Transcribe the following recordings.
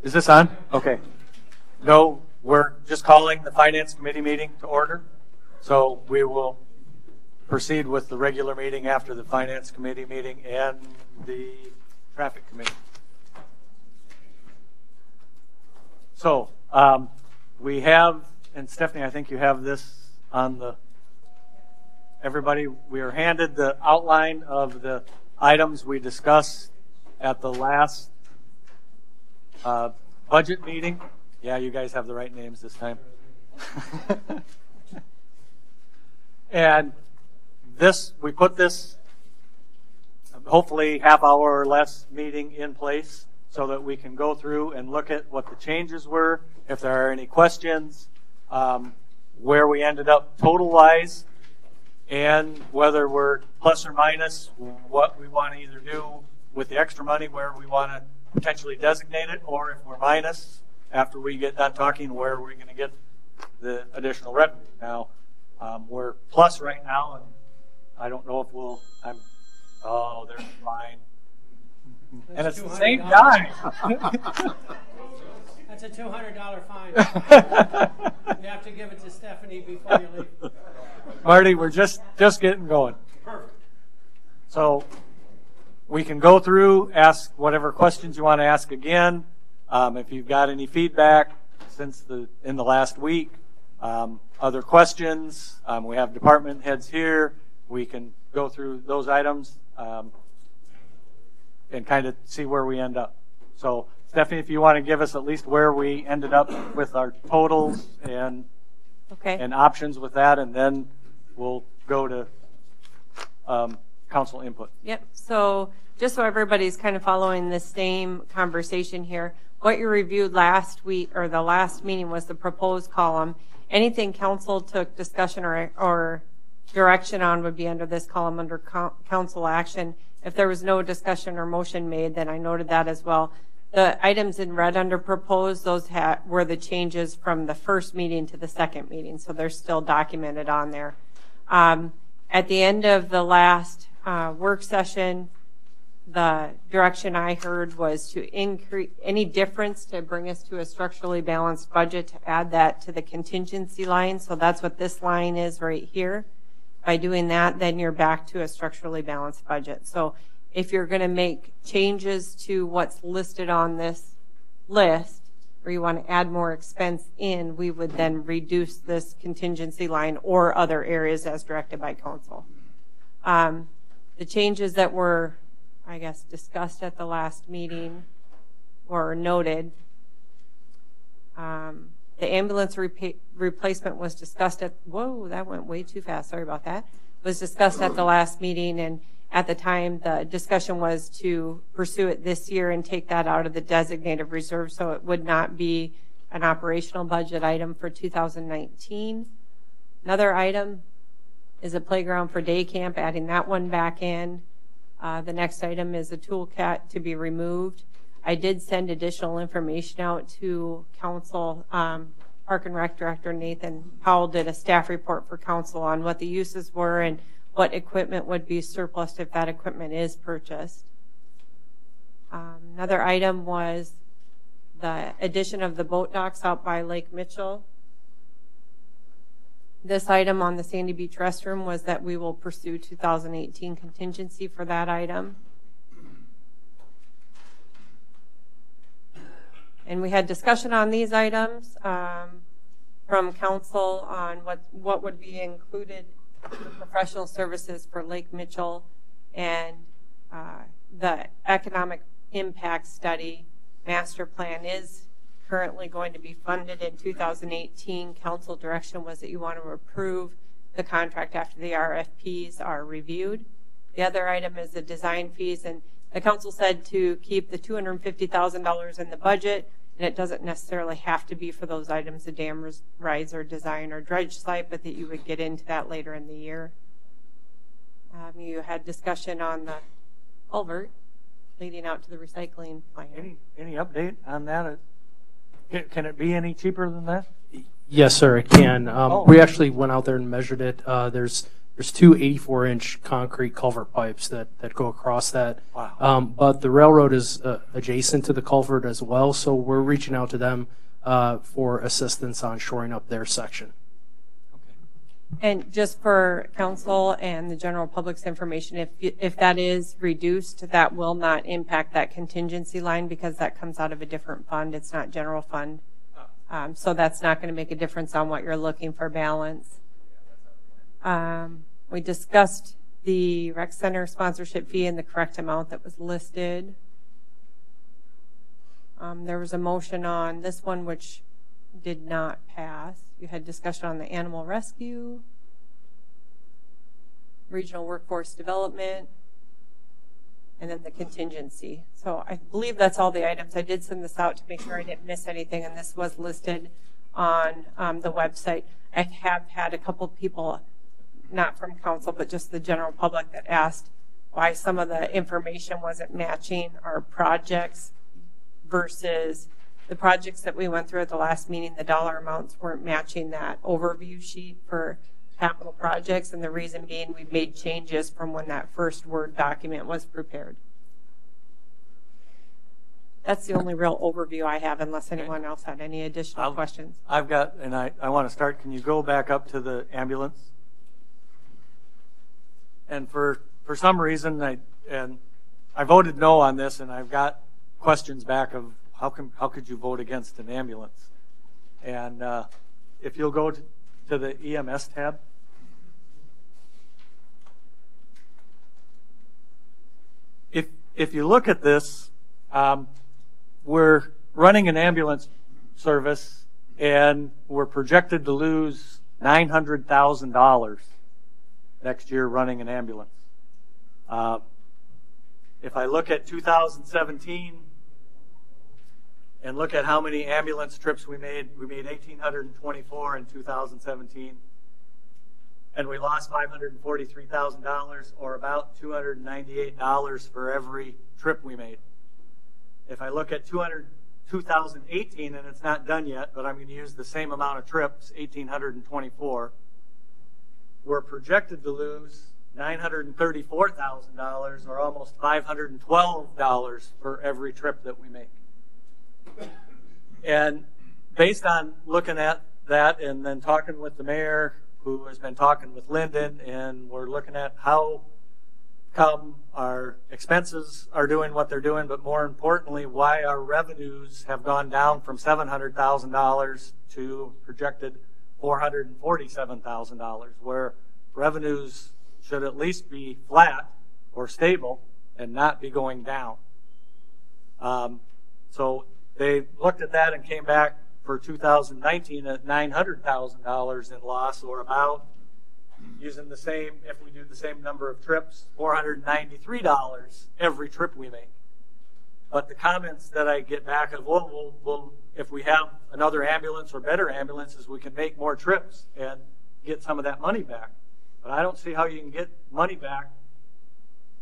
Is this on? Okay. No, we're just calling the Finance Committee meeting to order. So we will proceed with the regular meeting after the Finance Committee meeting and the Traffic Committee. So we have, and Stephanie, I think you have this on the, everybody, we are handed the outline of the items we discussed at the last budget meeting. Yeah, you guys have the right names this time. And this, we put this hopefully half hour or less meeting in place so that we can go through and look at what the changes were, if there are any questions, where we ended up total-wise, and whether we're plus or minus, what we want to either do with the extra money, where we want to potentially designate it, or if we're minus, after we get done talking, where we're going to get the additional revenue. Now, we're plus right now, and I don't know if we'll, oh, there's mine. And it's the same guy. That's a $200 fine. You have to give it to Stephanie before you leave. Marty, we're just getting going. Perfect. So we can go through, ask whatever questions you want to ask again. If you've got any feedback since in the last week, other questions, we have department heads here. We can go through those items and kind of see where we end up. So Stephanie, if you want to give us at least where we ended up with our totals and options with that, and then we'll go to council input. Yep. So just so everybody's kind of following the same conversation here, what you reviewed last week or the last meeting was the proposed column. Anything council took discussion or direction on would be under this column under council action. If there was no discussion or motion made, then I noted that as well. The items in red under proposed, those were the changes from the first meeting to the second meeting, so they're still documented on there. At the end of the last work session, the direction I heard was to increase any difference to bring us to a structurally balanced budget, to add that to the contingency line. So that's what this line is right here. By doing that, then you're back to a structurally balanced budget. So if you're going to make changes to what's listed on this list, or you want to add more expense in, we would then reduce this contingency line or other areas as directed by council. The changes that were, I guess, discussed at the last meeting or noted, the ambulance replacement was discussed at, whoa, that went way too fast, sorry about that, was discussed at the last meeting, and at the time the discussion was to pursue it this year and take that out of the designated reserve so it would not be an operational budget item for 2019. Another item is a playground for day camp, adding that one back in. The next item is a toolcat to be removed. I did send additional information out to council. Park and Rec Director Nathan Powell did a staff report for council on what the uses were and what equipment would be surplus if that equipment is purchased. Another item was the addition of the boat docks out by Lake Mitchell. This item on the Sandy Beach restroom was that we will pursue 2018 contingency for that item. And we had discussion on these items from council on what would be included in professional services for Lake Mitchell, and the economic impact study master plan is currently going to be funded in 2018. Council direction was that you want to approve the contract after the RFPs are reviewed. The other item is the design fees, and the council said to keep the $250,000 in the budget, and it doesn't necessarily have to be for those items, the dam riser design or dredge site, but that you would get into that later in the year. You had discussion on the culvert leading out to the recycling plant. Any update on that? Can it be any cheaper than that? Yes, sir, it can. We actually went out there and measured it. There's There's two 84-inch concrete culvert pipes that go across that. Wow. But the railroad is adjacent to the culvert as well, so we're reaching out to them for assistance on shoring up their section. And just for council and the general public's information, if that is reduced, that will not impact that contingency line because that comes out of a different fund. It's not general fund. So that's not going to make a difference on what you're looking for balance. We discussed the rec center sponsorship fee and the correct amount that was listed. There was a motion on this one which did not pass. You had discussion on the animal rescue, regional workforce development, and then the contingency. So I believe that's all the items. I did send this out to make sure I didn't miss anything, and this was listed on the website. I have had a couple people, not from council, but just the general public, that asked why some of the information wasn't matching our projects versus the projects that we went through at the last meeting. The dollar amounts weren't matching that overview sheet for capital projects, and the reason being we made changes from when that first Word document was prepared. That's the only real overview I have, unless anyone else had any additional questions. I've got, and I want to start. Can you go back up to the ambulance? And for some reason, I voted no on this, and I've got questions back of how could you vote against an ambulance? And if you'll go to the EMS tab. If you look at this, we're running an ambulance service, and we're projected to lose $900,000 next year running an ambulance. If I look at 2017 and look at how many ambulance trips we made 1,824 in 2017, and we lost $543,000, or about $298 for every trip we made. If I look at 2018, and it's not done yet, but I'm going to use the same amount of trips, 1,824, we're projected to lose $934,000, or almost $512 for every trip that we make. And based on looking at that and then talking with the mayor, who has been talking with Lyndon, and we're looking at how come our expenses are doing what they're doing, but more importantly, why our revenues have gone down from $700,000 to projected $447,000, where revenues should at least be flat or stable and not be going down. So they looked at that and came back for 2019 at $900,000 in loss, or about, using the same, if we do the same number of trips, $493 every trip we make. But the comments that I get back of, well, if we have another ambulance or better ambulances, we can make more trips and get some of that money back. But I don't see how you can get money back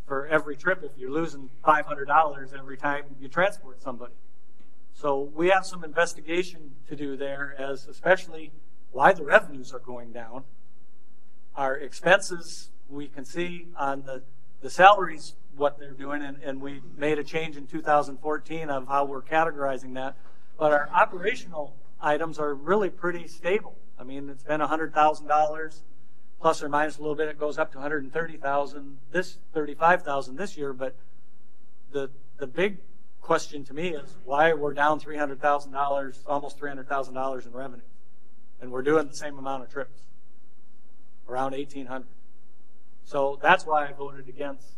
for every trip if you're losing $500 every time you transport somebody. So we have some investigation to do there, as especially why the revenues are going down. Our expenses, we can see on the salaries what they're doing, and we made a change in 2014 of how we're categorizing that. But our operational items are really pretty stable. I mean, it's been $100,000 plus or minus a little bit. It goes up to $130,000 $35,000 this year. But the big question to me is why we're down $300,000, almost $300,000 in revenue, and we're doing the same amount of trips, around 1,800. So that's why I voted against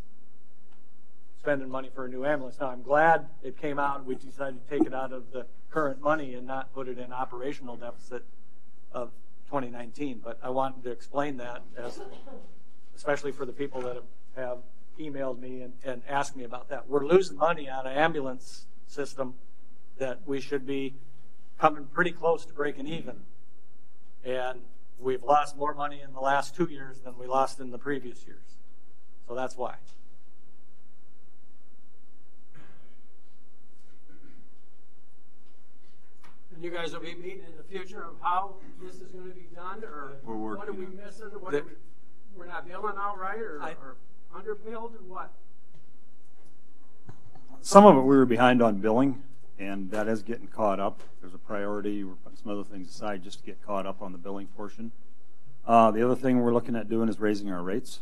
spending money for a new ambulance. Now I'm glad it came out and we decided to take it out of the current money and not put it in operational deficit of 2019. But I wanted to explain that, especially for the people that have emailed me and asked me about that. We're losing money on an ambulance system that we should be coming pretty close to breaking even. And we've lost more money in the last 2 years than we lost in the previous years. So that's why. And you guys will be meeting in the future of how this is going to be done, or what are we missing? We're not billing out right or underbilled or what? Some of it we were behind on billing, and that is getting caught up. There's a priority. We're putting some other things aside just to get caught up on the billing portion. The other thing we're looking at doing is raising our rates.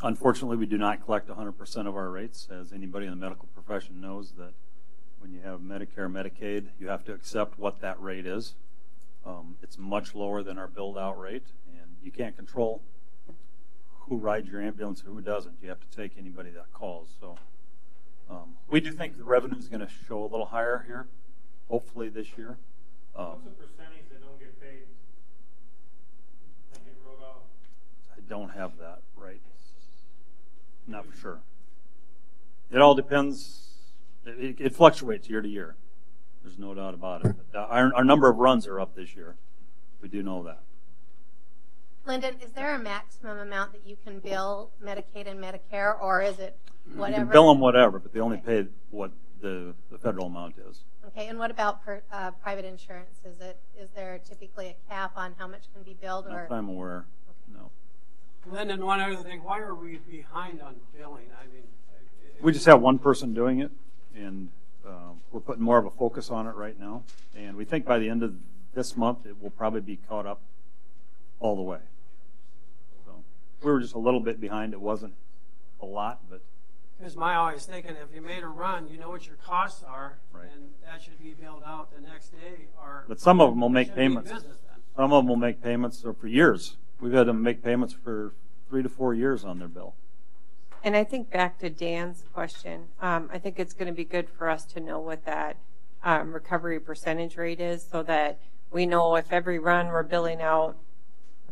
Unfortunately, we do not collect 100% of our rates. As anybody in the medical profession knows, that when you have Medicare, Medicaid, you have to accept what that rate is. It's much lower than our billed out rate, and you can't control who rides your ambulance and who doesn't. You have to take anybody that calls. So we do think the revenue is going to show a little higher here, hopefully this year. What's the percentage that don't get paid? That get wrote off? I don't have that right. Not for sure. It all depends. It fluctuates year to year. There's no doubt about it. But our number of runs are up this year. We do know that. Lyndon, is there a maximum amount that you can bill Medicaid and Medicare, or is it whatever? You can bill them whatever, but they only pay what the federal amount is. Okay, and what about private insurance? Is there typically a cap on how much can be billed? Not Or that I'm aware. No. Lyndon, one other thing, why are we behind on billing? I mean, We just have one person doing it, and we're putting more of a focus on it right now. And we think by the end of this month, it will probably be caught up all the way. So we were just a little bit behind. It wasn't a lot, but because my always thinking, if you made a run, you know what your costs are, Right. and that should be billed out the next day. Or but some of them will make shouldn't be in payments. business then. Some of them will make payments for years. We've had them make payments for 3 to 4 years on their bill. And I think back to Dan's question, I think it's going to be good for us to know what that recovery percentage rate is, so that we know if every run we're billing out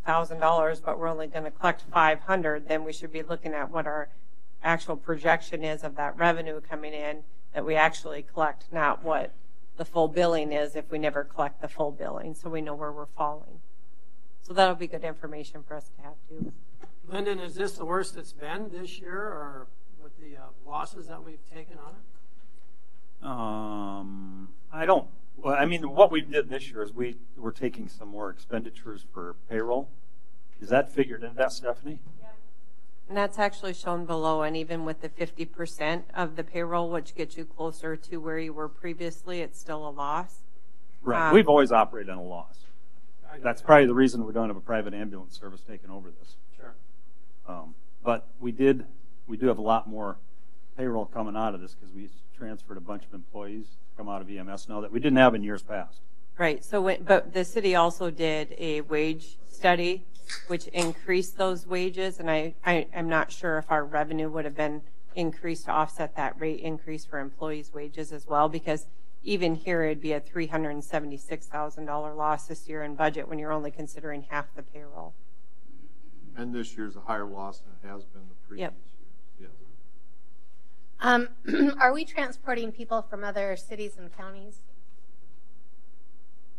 $1,000, but we're only going to collect $500, then we should be looking at what our actual projection is of that revenue coming in that we actually collect, not what the full billing is if we never collect the full billing, so we know where we're falling. So that'll be good information for us to have too. Lyndon, is this the worst it's been this year, or with the losses that we've taken on it? I don't. Well, I mean, what we did this year is we're taking some more expenditures for payroll. Is that figured in that, Stephanie? And that's actually shown below, and even with the 50% of the payroll, which gets you closer to where you were previously, it's still a loss. Right. We've always operated on a loss. That's probably the reason we don't have a private ambulance service taking over this. Sure. But we do have a lot more payroll coming out of this because we transferred a bunch of employees to come out of EMS now that we didn't have in years past. Right. So, but the city also did a wage study, which increased those wages, and I'm not sure if our revenue would have been increased to offset that rate increase for employees' wages as well, because even here it'd be a $376,000 loss this year in budget when you're only considering half the payroll. And this year's a higher loss than it has been the previous years. Yes. are we transporting people from other cities and counties?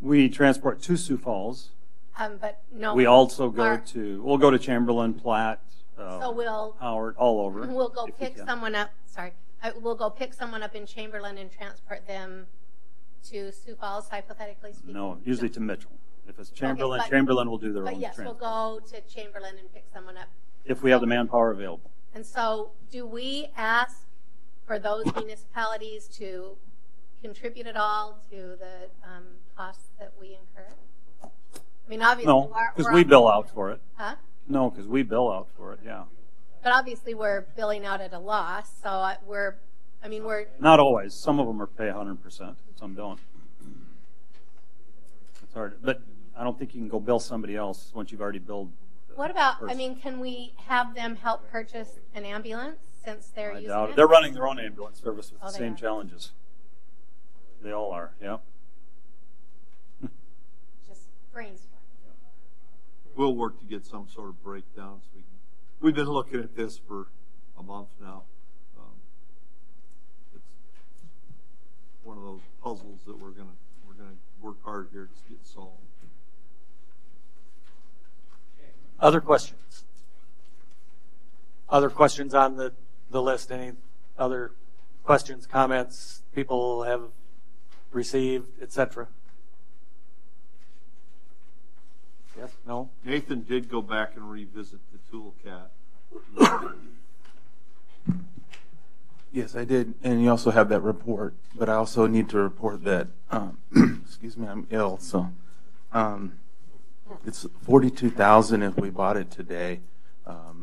We transport to Sioux Falls. But no. We also we'll go to Chamberlain, Platte, So we'll Howard, all over. We'll go if we pick can. someone up. Sorry, we'll go pick someone up in Chamberlain and transport them to Sioux Falls, hypothetically speaking. No, usually to Mitchell. If it's Chamberlain, but- Chamberlain will do their But own yes, transport. we'll go to Chamberlain and pick someone up. If we have the manpower available. And so, do we ask for those municipalities to contribute at all to the costs that we incur? I mean, obviously, No, because we bill out for it. Huh? No, because we bill out for it, yeah. But obviously, we're billing out at a loss, so we're. Not always. Some of them are pay 100%. Some don't. It's hard. But I don't think you can go bill somebody else once you've already billed. the What about? person. Can we have them help purchase an ambulance since they're I using doubt it? it. They're running their own ambulance service with Oh, the they same are. challenges. They all are, yeah. Just brainstorm. We'll work to get some sort of breakdown. So we've been looking at this for a month now. It's one of those puzzles that we're gonna work hard here to get solved. Other questions? Other questions on the list? Any other questions, comments people have received, etc.? Yes, no? Nathan did go back and revisit the Toolcat. Yes, I did, and you also have that report. But I also need to report that, excuse me, I'm ill, so it's $42,000 if we bought it today.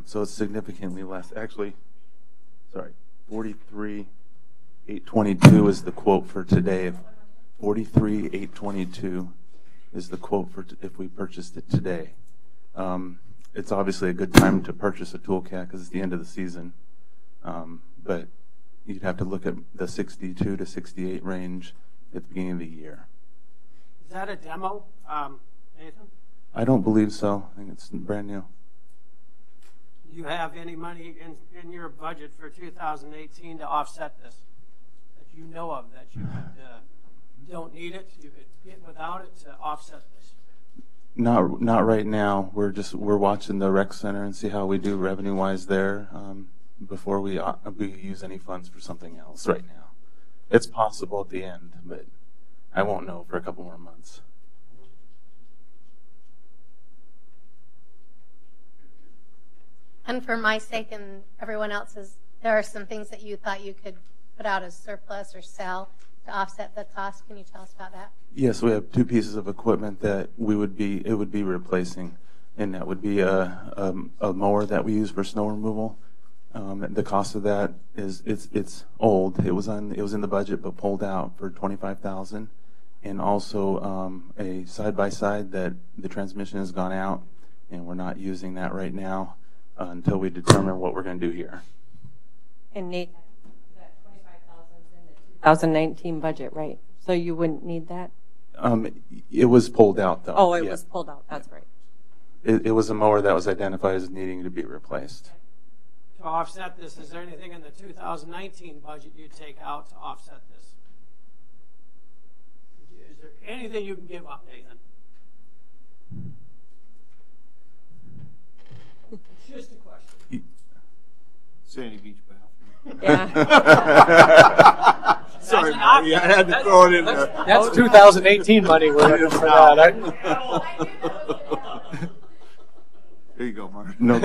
So it's significantly less. Actually, sorry, $43,822 is the quote for today. $43,822 is the quote for if we purchased it today. It's obviously a good time to purchase a Toolcat because it's the end of the season, but you'd have to look at the 62 to 68 range at the beginning of the year. Is that a demo, Nathan? I don't believe so. I think it's brand new. Do you have any money in your budget for 2018 to offset this? That you know of, that you could, don't need it, you could get without it to offset this? Not right now. We're watching the rec center and see how we do revenue-wise there before we use any funds for something else right now. It's possible at the end, but I won't know for a couple more months. And for my sake and everyone else's, there are some things that you thought you could put out as surplus or sell to offset the cost. Can you tell us about that? Yes, we have two pieces of equipment that it would be replacing, and that would be a mower that we use for snow removal. The cost of that is it's old. It was in the budget but pulled out for $25,000, and also a side-by-side that the transmission has gone out, and we're not using that right now until we determine what we're going to do here. And Nate, that $25,000 is in the 2019 budget, right? So you wouldn't need that? It was pulled out, though. Oh, it was pulled out. That's right. It was a mower that was identified as needing to be replaced. To offset this, is there anything in the 2019 budget you'd take out to offset this? Is there anything you can give up, Nathan? It's just a question. Sandy Beach bathroom. Yeah. Sorry, Marty, I had to throw it in there. That's 2018 money we're looking for that. There you go, Marty. No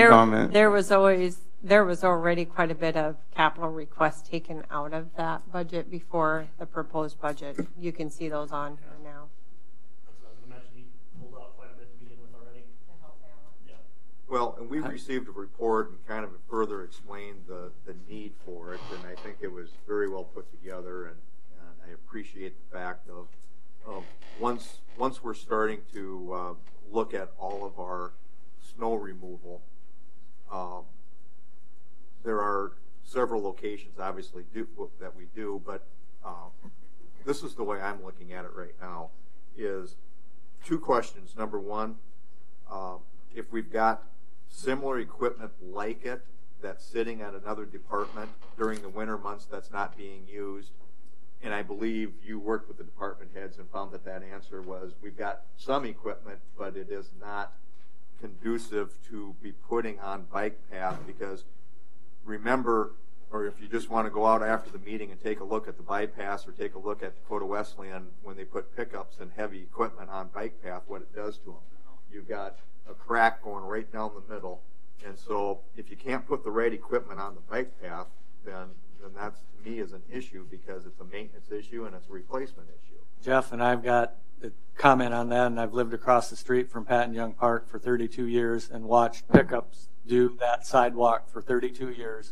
comment. There was already quite a bit of capital requests taken out of that budget before the proposed budget. You can see those on here now. Well, and we received a report and kind of further explained the need for it, and I think it was very well put together, and I appreciate the fact of once we're starting to look at all of our snow removal, there are several locations obviously that we do, but this is the way I'm looking at it right now, is two questions. Number one, if we've got similar equipment like it that's sitting at another department during the winter months that's not being used, and I believe you worked with the department heads and found that answer was we've got some equipment, but it is not conducive to be putting on bike path, because remember, or if you just want to go out after the meeting and take a look at the bypass or take a look at Dakota Wesleyan when they put pickups and heavy equipment on bike path, what it does to them. You've got a crack going right down the middle, and so if you can't put the right equipment on the bike path, then that's, to me, is an issue, because it's a maintenance issue and it's a replacement issue. Jeff, and I've got a comment on that, and I've lived across the street from Patton Young Park for 32 years and watched pickups do that sidewalk for 32 years.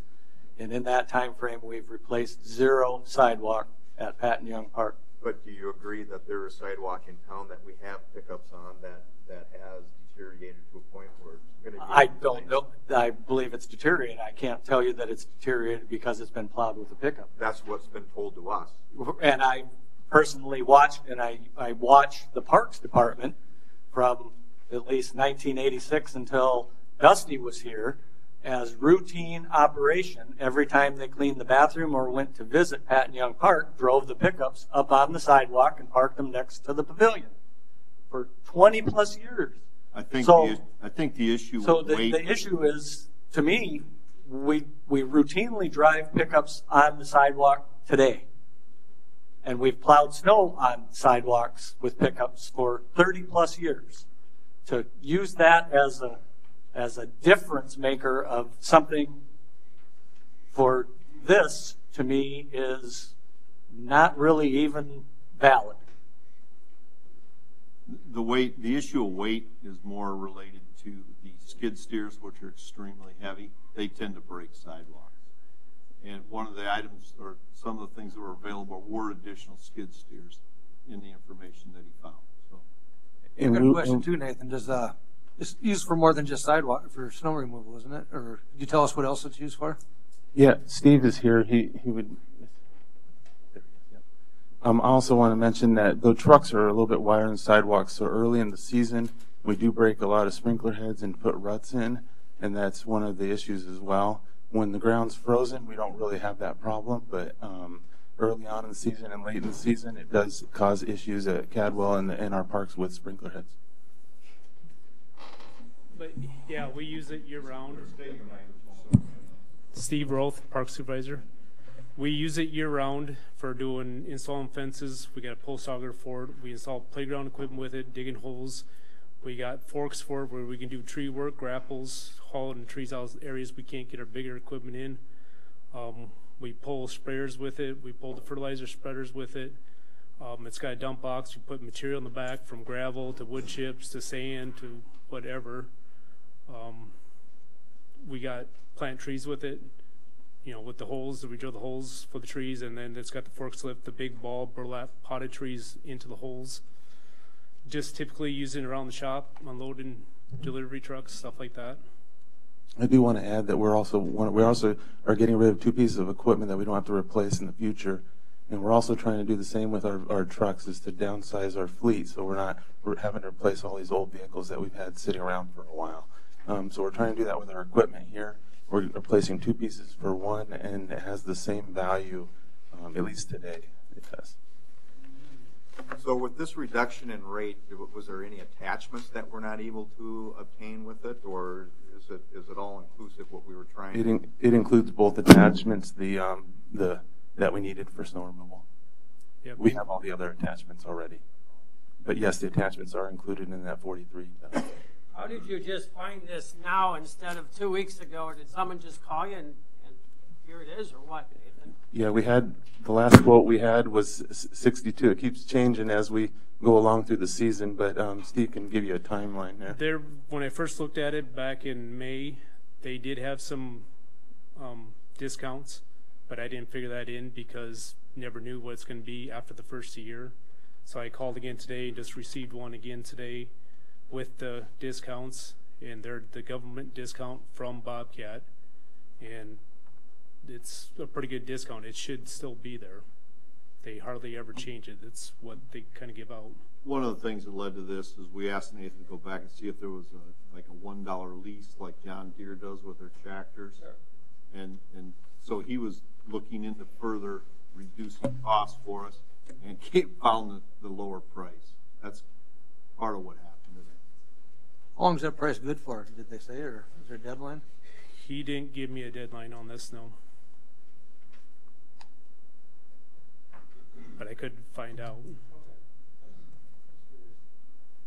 And in that time frame, we've replaced 0 sidewalk at Patton Young Park. But do you agree that there is sidewalk in town that we have pickups on that has deteriorated to a point where it's going to be... I don't know. I believe it's deteriorated. I can't tell you that it's deteriorated because it's been plowed with a pickup. That's what's been told to us. And I personally watched, and I watched the Parks Department from at least 1986 until Dusty was here as routine operation. Every time they cleaned the bathroom or went to visit Patton Young Park, drove the pickups up on the sidewalk and parked them next to the pavilion for 20 plus years. I think the issue. So the issue is, to me, we routinely drive pickups on the sidewalk today, and we've plowed snow on sidewalks with pickups for 30 plus years. to use that as a difference maker of something for this, to me, is not really even valid. The issue of weight is more related to the skid steers, which are extremely heavy. They tend to break sidewalks. And one of the items, or some of the things that were available, were additional skid steers in the information that he found. So, I've got a question too, Nathan. Does it's used for more than just sidewalk, for snow removal, isn't it? Or could you tell us what else it's used for? Yeah, Steve is here. He would. I also want to mention that the trucks are a little bit wider than sidewalks, so early in the season we do break a lot of sprinkler heads and put ruts in, and that's one of the issues as well. When the ground's frozen, we don't really have that problem, but early on in the season and late in the season, it does cause issues at Cadwell and in our parks with sprinkler heads. But yeah, we use it year round. Steve Roth, park supervisor. We use it year round for installing fences. We got a post auger for it. We install playground equipment with it, digging holes. We got forks for it where we can do tree work, grapples, hauling trees out of areas we can't get our bigger equipment in. We pull sprayers with it. We pull the fertilizer spreaders with it. It's got a dump box. We put material in the back, from gravel to wood chips to sand to whatever. We got plant trees with it, with the holes. We drill the holes for the trees, and then it's got the forks lift the big ball burlap potted trees into the holes. Just typically using it around the shop, unloading delivery trucks, stuff like that. I do want to add that we also are getting rid of 2 pieces of equipment that we don't have to replace in the future, and we're also trying to do the same with our trucks, is to downsize our fleet, so we're having to replace all these old vehicles that we've had sitting around for a while. So we're trying to do that with our equipment here. We're replacing 2 pieces for one, and it has the same value, at least today. It does. So with this reduction in rate, was there any attachments that we're not able to obtain with it, or is it all inclusive what we were trying? It includes both attachments, that we needed for snow removal. Yep. We have all the other attachments already, but yes, the attachments are included in that 43. How did you just find this now instead of 2 weeks ago, or did someone just call you and here it is, or what, Nathan? Yeah, the last quote we had was 62. It keeps changing as we go along through the season, but Steve can give you a timeline there. When I first looked at it back in May, they did have some discounts, but I didn't figure that in because never knew what it's going to be after the first year. So I called again today and just received one again today with the discounts, and they're the government discount from Bobcat, and it's a pretty good discount. It should still be there. They hardly ever change it. It's what they kind of give out. one of the things that led to this is we asked Nathan to go back and see if there was a $1 lease like John Deere does with their tractors. Sure. And so he was looking into further reducing costs for us and found the lower price. That's part of what happened today. How long is that price good for? Did they say, or is there a deadline? He didn't give me a deadline on this, no. But I could find out.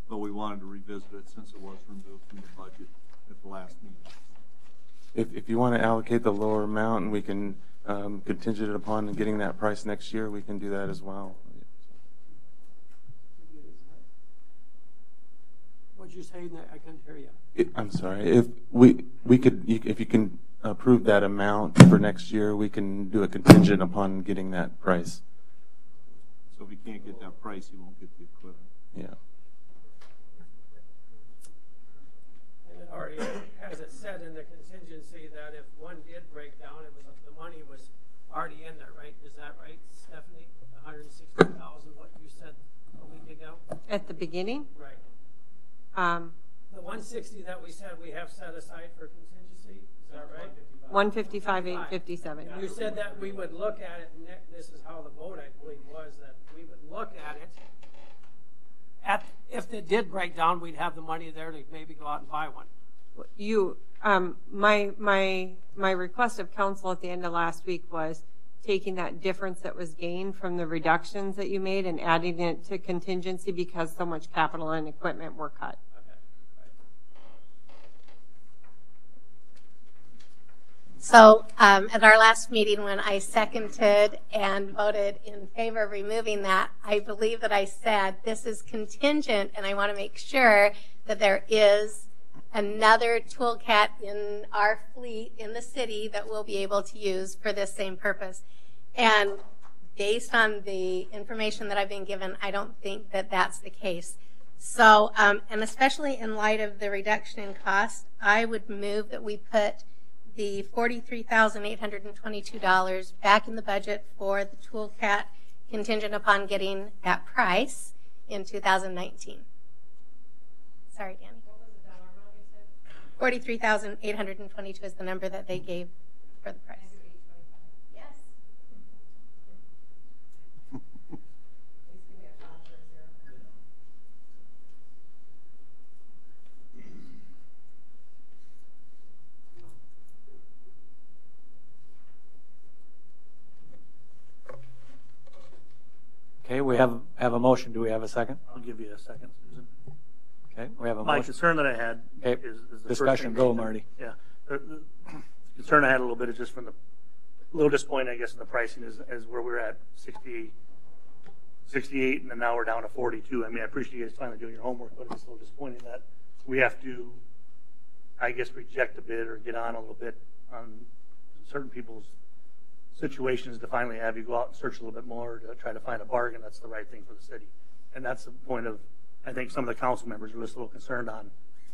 But we wanted to revisit it since it was removed from the budget at the last meeting. If you want to allocate the lower amount and we can contingent it upon getting that price next year, we can do that as well. What'd you say? I couldn't hear you. I'm sorry. If if you can approve that amount for next year, we can do a contingent upon getting that price. So if he can't get that price, he won't get the equipment. Yeah. And it already has it said in the contingency that if one did break down, the money was already in there, right? Is that right, Stephanie? $160,000, what you said a week ago? At the beginning? Right. The 160 that we said we have set aside for contingency, is that right? 155,857. You said that we would look at it, and this is how the vote, I believe, was, that we would look at it. If it did break down, we'd have the money there to maybe go out and buy one. My request of council at the end of last week was taking that difference that was gained from the reductions that you made and adding it to contingency because so much capital and equipment were cut. Okay. So at our last meeting, when I seconded and voted in favor of removing that, I believe that I said this is contingent, and I want to make sure that there is another toolcat in our fleet in the city that we'll be able to use for this same purpose. And based on the information that I've been given, I don't think that that's the case. So, and especially in light of the reduction in cost, I would move that we put the $43,822 back in the budget for the toolcat contingent upon getting that price in 2019. Sorry, Danny. What was the dollar amount you said? $43,822 is the number that they gave for the price. Yes. Okay, we have a motion. Do we have a second? I'll give you a second, Susan. Okay, we have a My motion. concern that I had Okay, is the discussion. Go, Marty. Yeah. The concern I had a little bit is just from the, a little disappointed, I guess, in the pricing is where we're at 68, and then now we're down to 42. I mean, I appreciate you guys finally doing your homework, but it's a little disappointing that we have to, I guess, reject a bid or get on a little bit on certain people's situations to finally have you go out and search a little bit more to try to find a bargain that's the right thing for the city. And that's the point of, I think some of the council members are just a little concerned on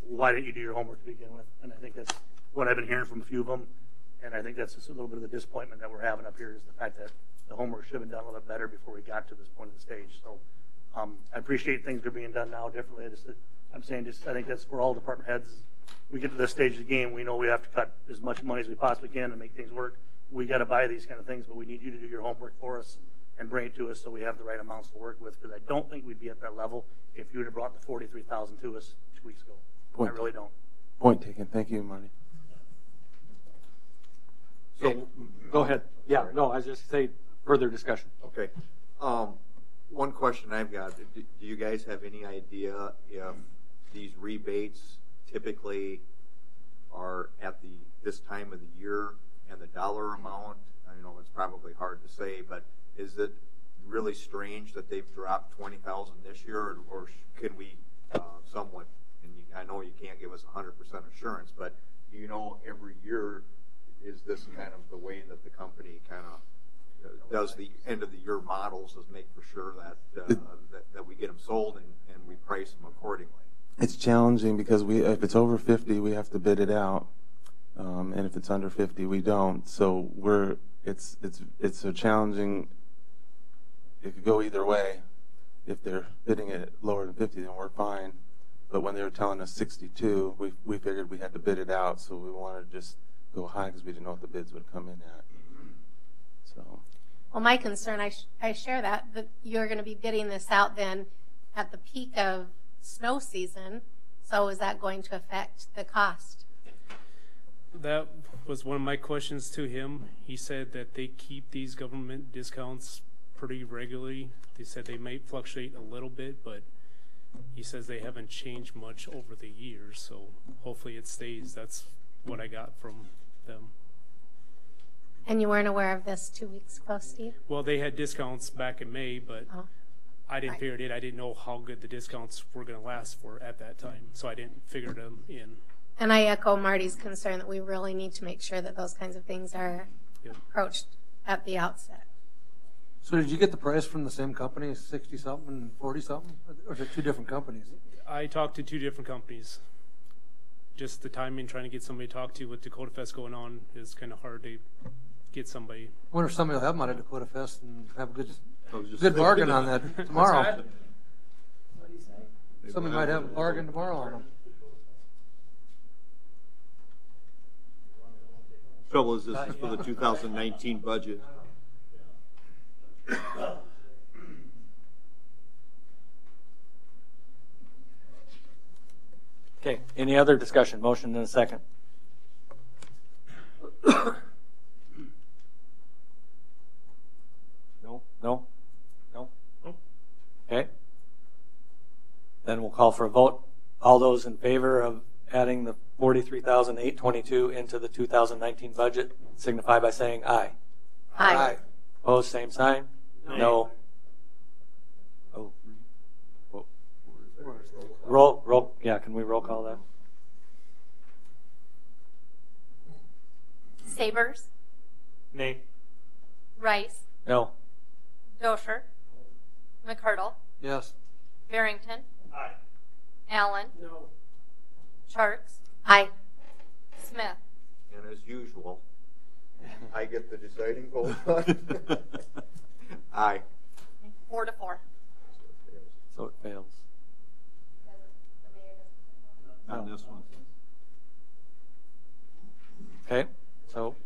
why didn't you do your homework to begin with? And I think that's what I've been hearing from a few of them. And I think that's just a little bit of the disappointment that we're having up here is the fact that the homework should have been done a little bit better before we got to this point of the stage. So I appreciate things are being done now differently. I'm saying just, I think that's for all department heads. We get to this stage of the game, we know we have to cut as much money as we possibly can to make things work. We got to buy these kind of things, but we need you to do your homework for us and bring it to us so we have the right amounts to work with, because I don't think we'd be at that level if you would have brought the $43,000 to us 2 weeks ago. I really don't. Point taken. Thank you, Marty. So, go ahead. Yeah, no, I was just say further discussion. Okay. One question I've got, do you guys have any idea if these rebates typically are at this time of the year and the dollar amount? I know it's probably hard to say, but is it really strange that they've dropped 20,000 this year, or can we somewhat, and I know you can't give us 100% assurance, but do you know every year is this kind of the way that the company kind of does the end of the year models, is make for sure that that we get them sold and we price them accordingly? It's challenging because if it's over 50, we have to bid it out, and if it's under 50, we don't. So it's a challenging. It could go either way. If they're bidding it lower than 50, then we're fine. But when they were telling us 62, we figured we had to bid it out, so we wanted to just go high because we didn't know what the bids would come in at. So. Well, my concern, I share that you're going to be bidding this out then at the peak of snow season. So is that going to affect the cost? That was one of my questions to him. He said that they keep these government discounts pretty regularly. They said they might fluctuate a little bit, but he says they haven't changed much over the years. So hopefully it stays. That's what I got from them. And you weren't aware of this 2 weeks ago, Steve? Well, they had discounts back in May, but I didn't figure it. I didn't know how good the discounts were going to last for at that time, so I didn't figure them in. And I echo Marty's concern that we really need to make sure that those kinds of things are approached at the outset. So did you get the price from the same company, 60-something and 40-something? Or is it two different companies? I talked to two different companies. Just the timing, trying to get somebody to talk to with Dakota Fest going on is kind of hard to get somebody. I wonder if somebody will have them out at Dakota Fest and have a good bargain on that tomorrow. What's that? What do you say? Somebody might have a bargain tomorrow on them. Trouble is, this is for the 2019 budget. Okay, any other discussion? Motion and a second. No? Okay. Then we'll call for a vote. All those in favor of adding the 43,822 into the 2019 budget signify by saying aye. Aye. Opposed, same sign? No. Oh. Roll, yeah, can we roll call that? Sabers, Nay. Rice, No. Dosher, McCardle, Yes. Barrington, Aye. Allen, No. Sharks, Aye. Smith. And as usual, I get the deciding vote. Aye. 4-4. So it fails. On this one. Okay, so.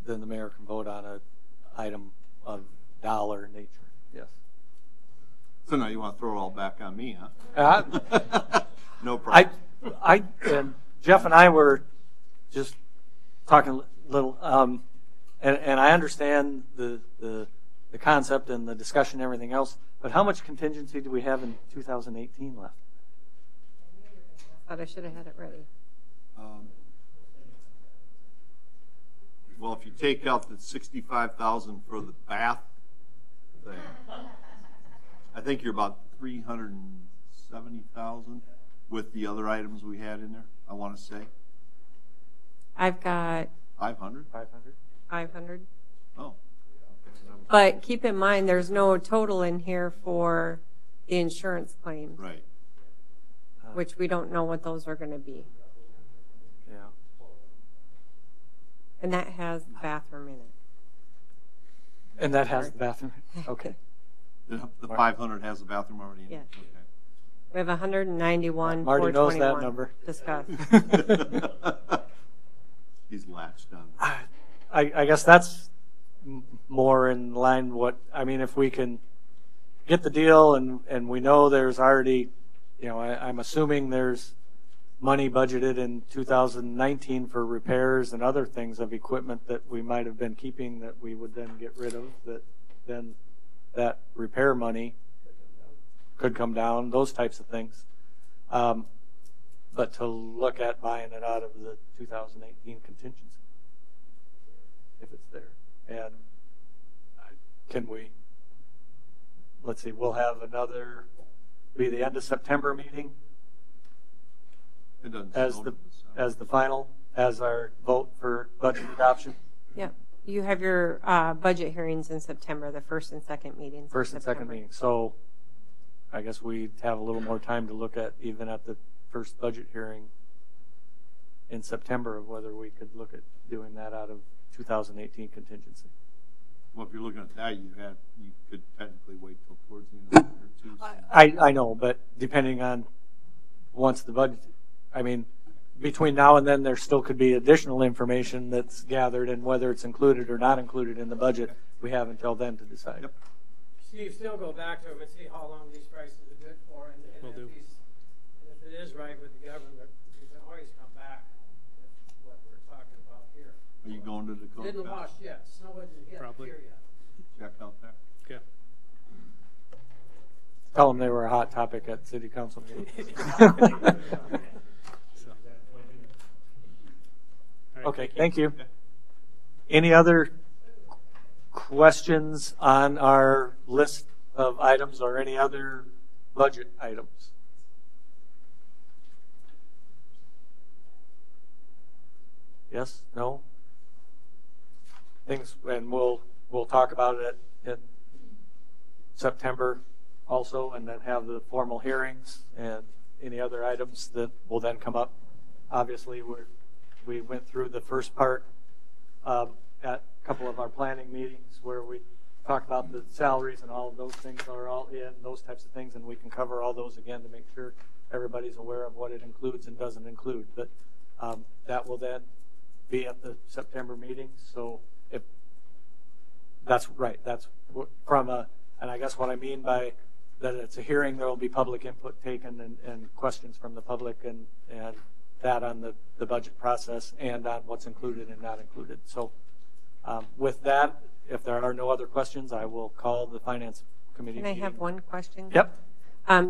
Then the mayor can vote on an item of dollar nature, yes. So now you want to throw it all back on me, huh? No problem. And Jeff and I were just talking a little, and I understand the concept and the discussion and everything else, but how much contingency do we have in 2018 left? I thought I should have had it ready. Well, if you take out the 65,000 for the bath thing, I think you're about 370,000 with the other items we had in there, I want to say. I've got 500? 500. Oh. But keep in mind, there's no total in here for the insurance claims. Right. Which we don't know what those are going to be. Yeah. And that has the bathroom in it. And that has the bathroom? Okay. The 500 has the bathroom already in it? Yeah. Okay. We have 191, Marty knows 421 that number. discussed. He's latched on. I guess that's more in line what, I mean, if we can get the deal and we know there's already, you know, I'm assuming there's money budgeted in 2019 for repairs and other things of equipment that we might have been keeping that we would then get rid of, that then that repair money could come down, those types of things. But to look at buying it out of the 2018 contingency, if it's there. And can we, let's see, we'll have another, be the end of September meeting It doesn't as sound the good, so. as the final, as our vote for budget adoption. Yep. You have your budget hearings in September, the first and second meetings. First and second meeting. So I guess we have a little more time to look at, even at the first budget hearing in September, of whether we could look at doing that out of 2018 contingency. Well, if you're looking at that, you could technically wait till towards the end of the year too. So. I know, but depending on once the budget, I mean, between now and then, there still could be additional information that's gathered, and whether it's included or not included in the budget, we have until then to decide. Yep. Steve, still go back to them and see how long these prices are good for, and Will do. if it is right with the government, you can always come back with what we're talking about here. Are you going to Dakota? Didn't wash yet, snow isn't hit Probably. here yet. Check out there. Okay. Tell them they were a hot topic at city council meetings. So. All right, Okay, thank you. Any other questions on our list of items or any other budget items? Yes? No? Things, and we'll talk about it in September also, and then have the formal hearings and any other items that will then come up. Obviously, we went through the first part at a couple of our planning meetings where we talked about the salaries, and all of those things are all in, those types of things, and we can cover all those again to make sure everybody's aware of what it includes and doesn't include. But that will then be at the September meeting. So if that's right, that's from a, and I guess what I mean by that, it's a hearing, there will be public input taken and questions from the public, and that on the budget process and on what's included and not included. So with that, if there are no other questions, I will call the Finance Committee Can I meeting. have one question? Yep.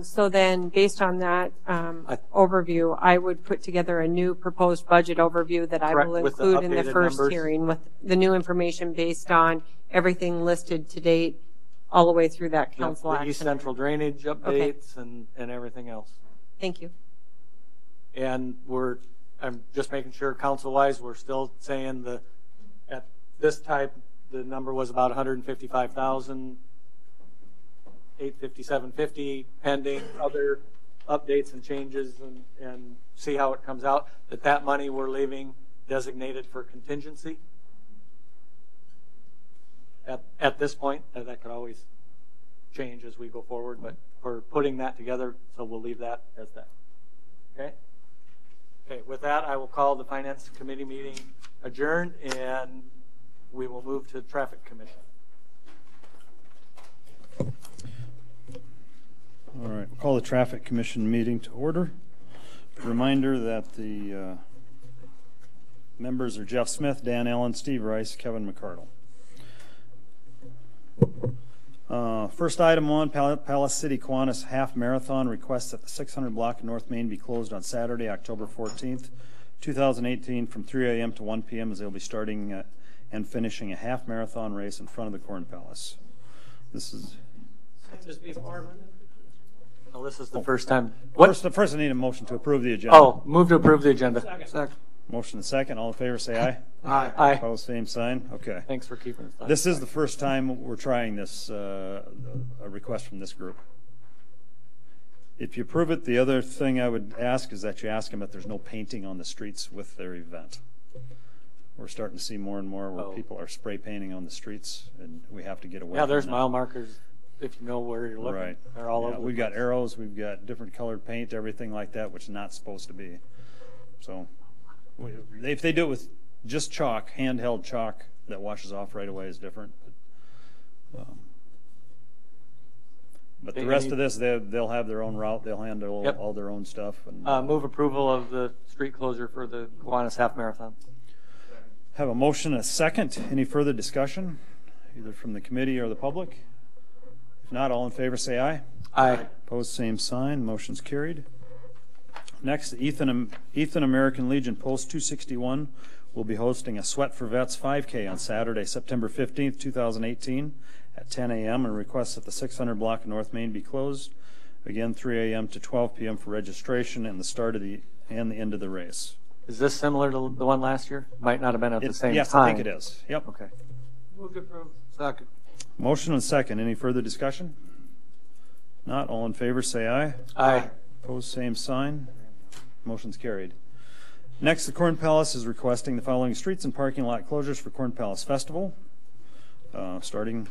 So then, based on that overview, I would put together a new proposed budget overview that I Correct, will with the include in the updated first numbers. hearing with the new information based on everything listed to date, all the way through that Yep, council the action. East Central drainage updates and everything else. Thank you. And I'm just making sure council-wise, we're still saying at this type, the number was about 155,000, 857.50 pending other updates and changes and see how it comes out. That money we're leaving designated for contingency. At this point, that could always change as we go forward, but we're putting that together, so we'll leave that as that. Okay? Okay, with that, I will call the Finance Committee meeting adjourned, and we will move to Traffic Commission. All right, we'll call the Traffic Commission meeting to order. Reminder that the members are Jeff Smith, Dan Allen, Steve Rice, Kevin McCardle. First item on Palace City Kiwanis Half Marathon requests that the 600 block of North Main be closed on Saturday, October 14th, 2018 from 3 a.m. to 1 p.m. as they'll be starting and finishing a half marathon race in front of the Corn Palace. This is... Just before. Well, this is the first time. First I need a motion to approve the agenda. Oh, move to approve the agenda. Second. Motion and second. All in favor, say aye. Aye. Aye. Opposed, same sign. Okay. Thanks for keeping us. This is the first time we're trying this, a request from this group. If you approve it, the other thing I would ask is that you ask them if there's no painting on the streets with their event. We're starting to see more and more where people are spray painting on the streets, and we have to get away Yeah, from there's that. mile markers if you know where you're looking. Right. They're all over. We've got arrows, we've got different colored paint, everything like that, which is not supposed to be. So if they do it with just chalk, handheld chalk that washes off right away is different. But the rest of this, they'll have their own route. They'll handle all their own stuff. And, move approval of the street closure for the Kiwanis Half Marathon. have a motion and a second. Any further discussion, either from the committee or the public? If not, all in favor say aye. Aye. Opposed, same sign. Motion's carried. Next, Ethan American Legion Post 261 will be hosting a Sweat for Vets 5K on Saturday, September 15th, 2018 at 10 a.m. and requests that the 600 block of North Main be closed. Again, 3 a.m. to 12 p.m. for registration and the start of the end of the race. Is this similar to the one last year? Might not have been at the same yes, time. I think it is. Yep. Okay. Move to approve. Second. Motion and second. Any further discussion? Not. All in favor say aye. Aye. Opposed, same sign. Motion's carried. Next, the Corn Palace is requesting the following streets and parking lot closures for Corn Palace Festival. Starting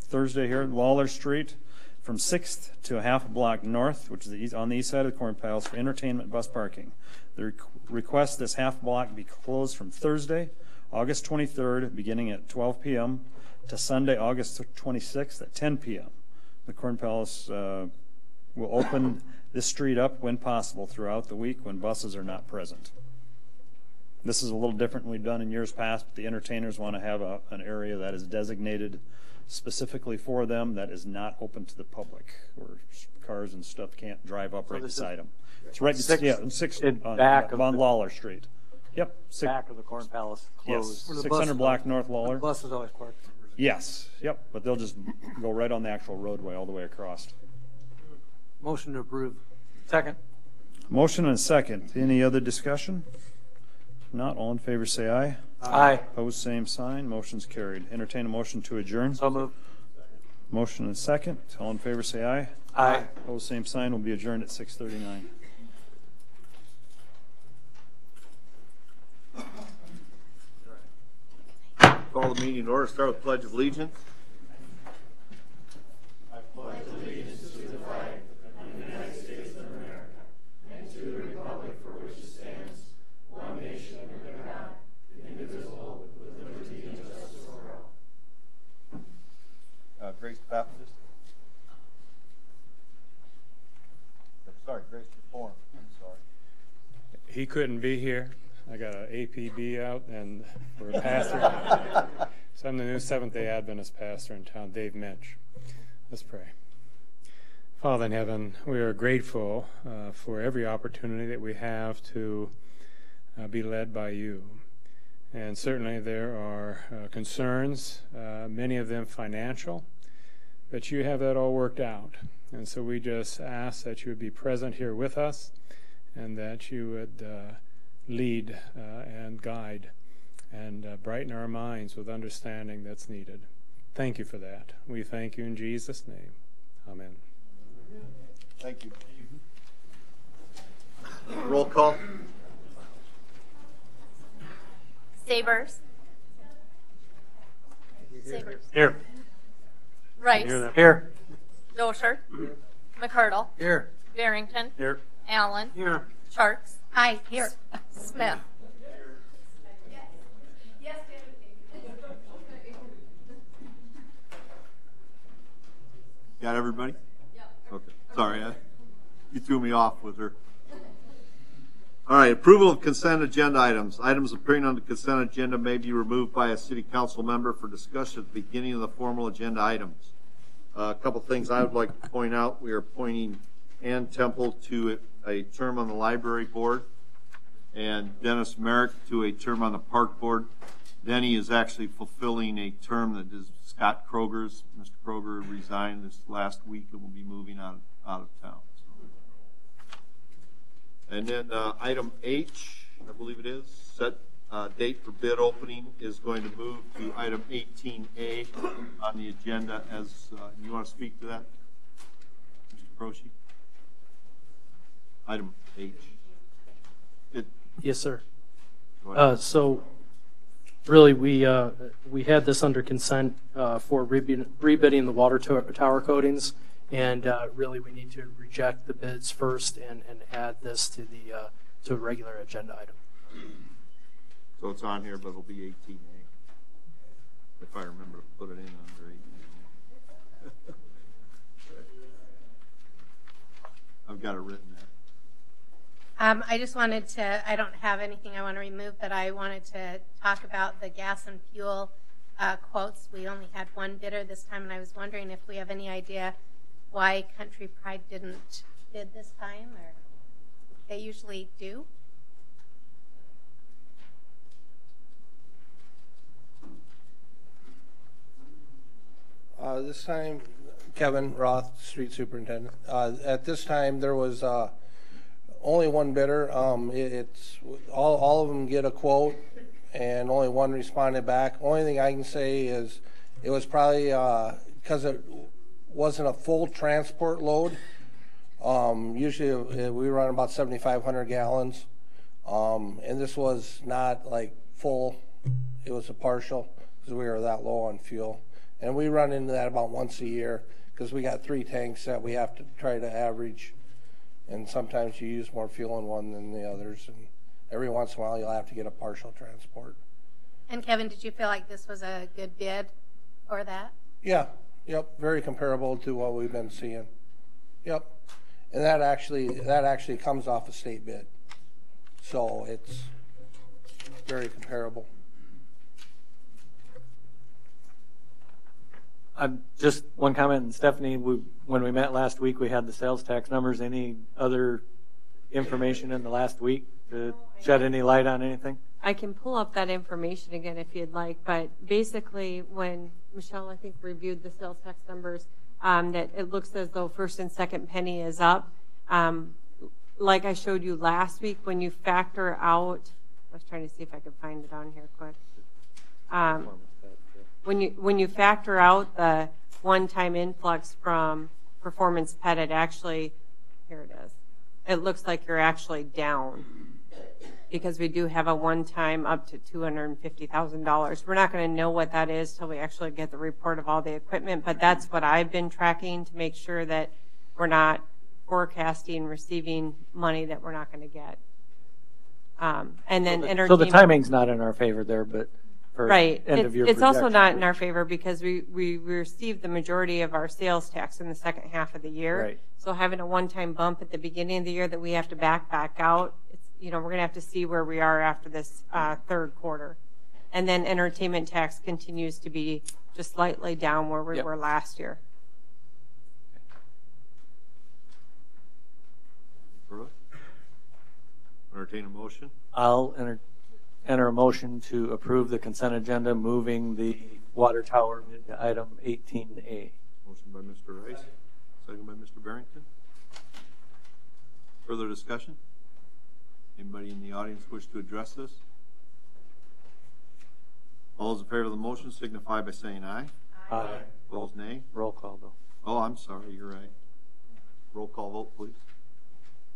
Thursday here at Lawler Street from 6th to a half a block north, which is on the east side of the Corn Palace for entertainment bus parking. The request this half block be closed from Thursday, August 23rd, beginning at 12 p.m. to Sunday, August 26th at 10 p.m. The Corn Palace will open this street up when possible throughout the week when buses are not present. This is a little different than we've done in years past. But the entertainers want to have an area that is designated specifically for them that is not open to the public, where cars and stuff can't drive up right beside them. It's right back of on Lawler Street. Yep. Back of the Corn Palace closed. Yes. 600 block North Lawler. The bus is always parked. Yes. Yep. But they'll just go right on the actual roadway all the way across. Motion to approve. Second. Motion and a second. Any other discussion? If not, all in favor say aye. Aye. Opposed, same sign. Motion's carried. Entertain a motion to adjourn. So moved. Motion and a second. All in favor say aye. Aye. Opposed, same sign. Will be adjourned at 6:39. Call the meeting to order. Start with Pledge of Allegiance. I pledge allegiance to the flag of the United States of America and to the republic for which it stands, one nation under God, indivisible, with liberty and justice for all. Grace Baptist. Sorry, Grace Reform. I'm sorry. He couldn't be here. I got an APB out and for a pastor. So So I'm the new Seventh-day Adventist pastor in town, Dave Minch. Let's pray. Father in heaven, we are grateful for every opportunity that we have to be led by you. And certainly there are concerns, many of them financial, but you have that all worked out. And so we just ask that you would be present here with us and that you would lead and guide and brighten our minds with understanding that's needed. Thank you for that. We thank you in Jesus' name. Amen. Thank you. Roll call. Sabers. Sabers. Here. Rice. Here. Dosher. McCurdle. Here. Barrington. Here. Allen. Here. Sharks. Aye, here. Smith. Got everybody? Okay. Sorry, you threw me off with her. All right, approval of consent agenda items. Items appearing on the consent agenda may be removed by a city council member for discussion at the beginning of the formal agenda items. A couple things I would like to point out. We are appointing Ann Temple to a term on the library board and Dennis Merrick to a term on the park board. Denny is actually fulfilling a term that is Scott Kroger's. Mr. Kroger resigned this last week and will be moving out of town. And then item H, I believe it is, set date for bid opening is going to move to item 18A on the agenda. As you want to speak to that, Mr. Croce? Item H. Yes, sir. So really, we had this under consent for rebidding the water tower coatings, and really we need to reject the bids first and add this to the to a regular agenda item. So it's on here, but it'll be 18A. If I remember to put it in under 18A. I've got it written there. I just wanted to, I don't have anything I want to remove, but I wanted to talk about the gas and fuel quotes. We only had one bidder this time, and I was wondering if we have any idea why Country Pride didn't bid this time, or they usually do. This time, Kevin Roth, street superintendent. At this time, there was only one bidder. It's all of them get a quote, and only one responded back. Only thing I can say is it was probably because it wasn't a full transport load. Usually we run about 7,500 gallons, and this was not like full. It was a partial because we were that low on fuel. And we run into that about once a year because we got 3 tanks that we have to try to average. And sometimes you use more fuel in one than the others. And every once in a while you'll have to get a partial transport. And Kevin, did you feel like this was a good bid for that? Yeah. Yep. Very comparable to what we've been seeing. Yep. And that actually comes off a state bid. So it's very comparable. Just one comment, and Stephanie, when we met last week, we had the sales tax numbers. Any other information in the last week to shed any light on anything? I can pull up that information again if you'd like, but basically when Michelle, I think, reviewed the sales tax numbers, that it looks as though first and second penny is up. Like I showed you last week, when you factor out, I was trying to see if I could find it on here quick. When you factor out the one-time influx from Performance Pet, it actually, here it is. It looks like you're actually down because we do have a one-time up to $250,000. We're not going to know what that is till we actually get the report of all the equipment, but that's what I've been tracking to make sure that we're not forecasting receiving money that we're not going to get. And then entertainment. So the timing's not in our favor there, but for right. end of year it's also projection. not in our favor because we received the majority of our sales tax in the second half of the year. Right. So having a one-time bump at the beginning of the year that we have to back out, we're going to have to see where we are after this third quarter. And then entertainment tax continues to be just slightly down where we were last year. Further? Entertain a motion. I'll enter a motion to approve the consent agenda, moving the water tower to item 18A. Motion by Mr. Rice, second by Mr. Barrington. Further discussion? Anybody in the audience wish to address this? All those in favor of the motion signify by saying aye. Aye. Opposed, nay. Roll call, though. Oh, I'm sorry, you're right. Roll call vote, please.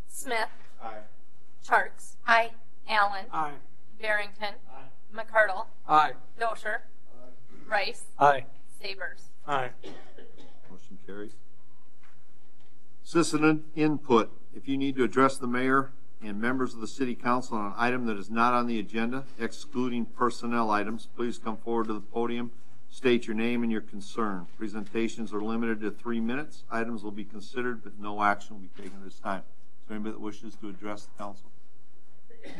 Smith. Aye. Charks. Aye. Allen. Aye. Barrington. McCardle. Aye. Dosher. Rice. Aye. Sabers. Aye. Motion carries. Citizen input. If you need to address the mayor and members of the city council on an item that is not on the agenda, excluding personnel items, please come forward to the podium, state your name and your concern. Presentations are limited to 3 minutes. Items will be considered, but no action will be taken at this time. Is there anybody that wishes to address the council?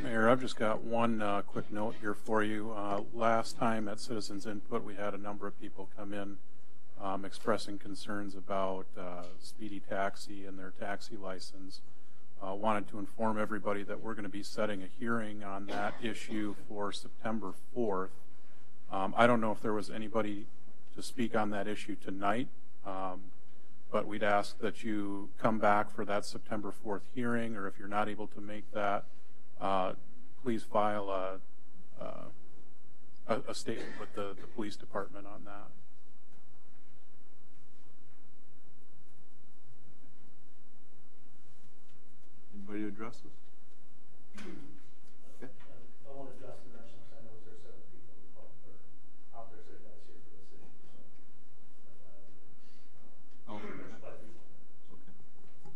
Mayor, I've just got one quick note here for you. Last time at Citizens Input, we had a number of people come in expressing concerns about Speedy Taxi and their taxi license. Wanted to inform everybody that we're going to be setting a hearing on that issue for September 4th. I don't know if there was anybody to speak on that issue tonight, but we'd ask that you come back for that September 4th hearing, or if you're not able to make that, please file a statement with the police department on that. Anybody to address this? Okay. I won't address the dimensions. I know there's 7 people out there sitting that's here for the city. Oh, okay.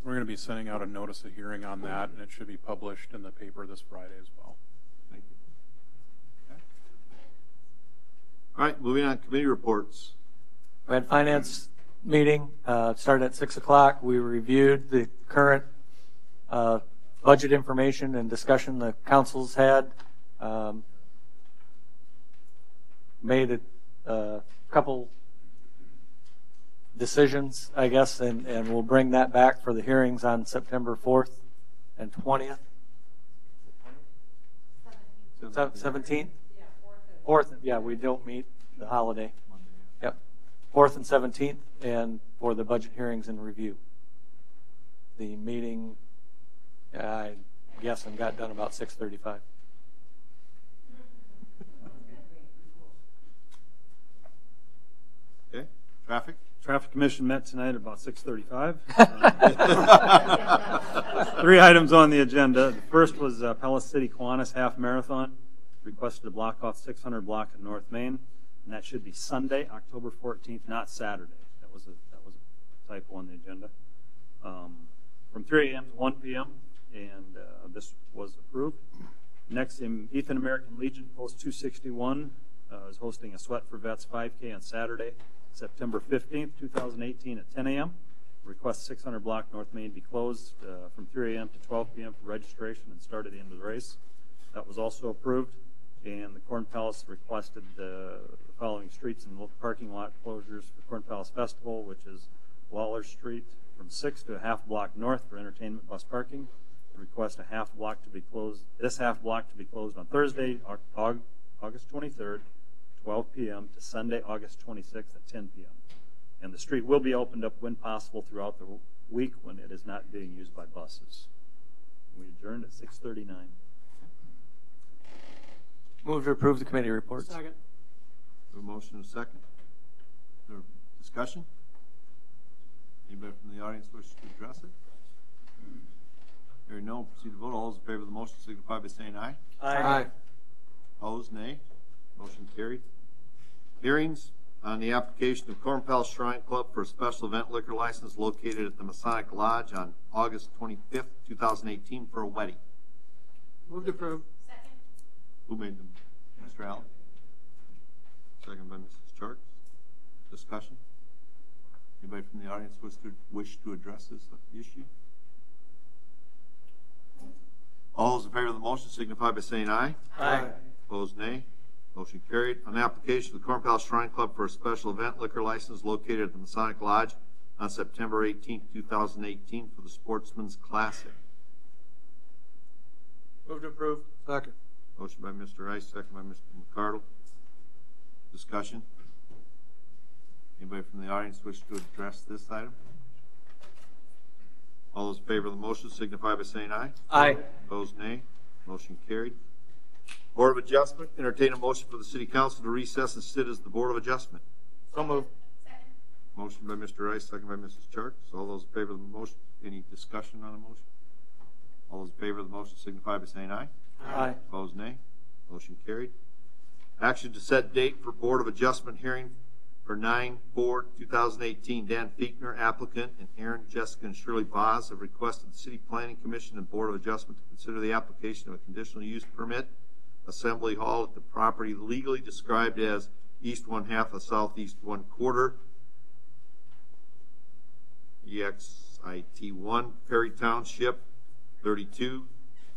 We're going to be sending out a notice of hearing on that, and it should be published in the paper this Friday as well. Thank you. Okay. All right, moving on, committee reports. We had finance meeting, started at 6 o'clock. We reviewed the current budget information and discussion the council's had. Made a couple decisions, I guess, and we'll bring that back for the hearings on September 4th and 20th. 17th? 4th, yeah, we don't meet the holiday. Yep. 4th and 17th, and for the budget hearings and review. The meeting, I guess, got done about 6:35. Okay, traffic? Traffic Commission met tonight at about 6:35. 3 items on the agenda. The first was Pella City Kiwanis Half Marathon. Requested to block off 600 block at North Main, and that should be Sunday, October 14th, not Saturday. That was a typo on the agenda. From 3 a.m. to 1 p.m., and this was approved. Next, Ethan American Legion Post 261 is hosting a Sweat for Vets 5K on Saturday, September 15th, 2018 at 10 a.m. Request 600 block North Main be closed from 3 a.m. to 12 p.m. for registration and start at the end of the race. That was also approved. And the Corn Palace requested the following streets and parking lot closures for Corn Palace Festival, which is Waller Street from 6 to a half block north for entertainment bus parking. Request a half block to be closed, this half block to be closed on Thursday, August 23rd, 12 p.m. to Sunday, August 26th at 10 p.m. And the street will be opened up when possible throughout the week when it is not being used by buses. We adjourned at 6:39. Move to approve the committee reports. Second. A motion and a second. Is there discussion? Anybody from the audience wish to address it? Hearing no, proceed to vote. All those in favor of the motion signify by saying aye. Aye. Opposed, nay. Motion carried. Hearings on the application of Corn Palace Shrine Club for a special event liquor license located at the Masonic Lodge on August 25th, 2018 for a wedding. Move to approve. Who made them? Mr. Allen? Second by Mrs. Charks. Discussion? Anybody from the audience wish to address this issue? All those in favor of the motion signify by saying aye. Aye. Opposed, nay. Motion carried. On application of the Corn Palace Shrine Club for a special event liquor license located at the Masonic Lodge on September 18, 2018 for the Sportsman's Classic. Move to approve. Second. Motion by Mr. Rice, second by Mr. McCardle. Discussion? Anybody from the audience wish to address this item? All those in favor of the motion signify by saying aye. Aye. Opposed, nay. Motion carried. Board of Adjustment, entertain a motion for the City Council to recess and sit as the Board of Adjustment. So moved. Motion by Mr. Rice, second by Mrs. Charks. All those in favor of the motion, any discussion on the motion? All those in favor of the motion signify by saying aye. Aye. Opposed, nay. Motion carried. Action to set date for Board of Adjustment hearing for 9/4/2018. Dan Fiechner, applicant, and Aaron, Jessica, and Shirley Boz have requested the City Planning Commission and Board of Adjustment to consider the application of a conditional use permit assembly hall at the property legally described as east 1/2 of southeast 1/4 EXIT1 Perry Township 32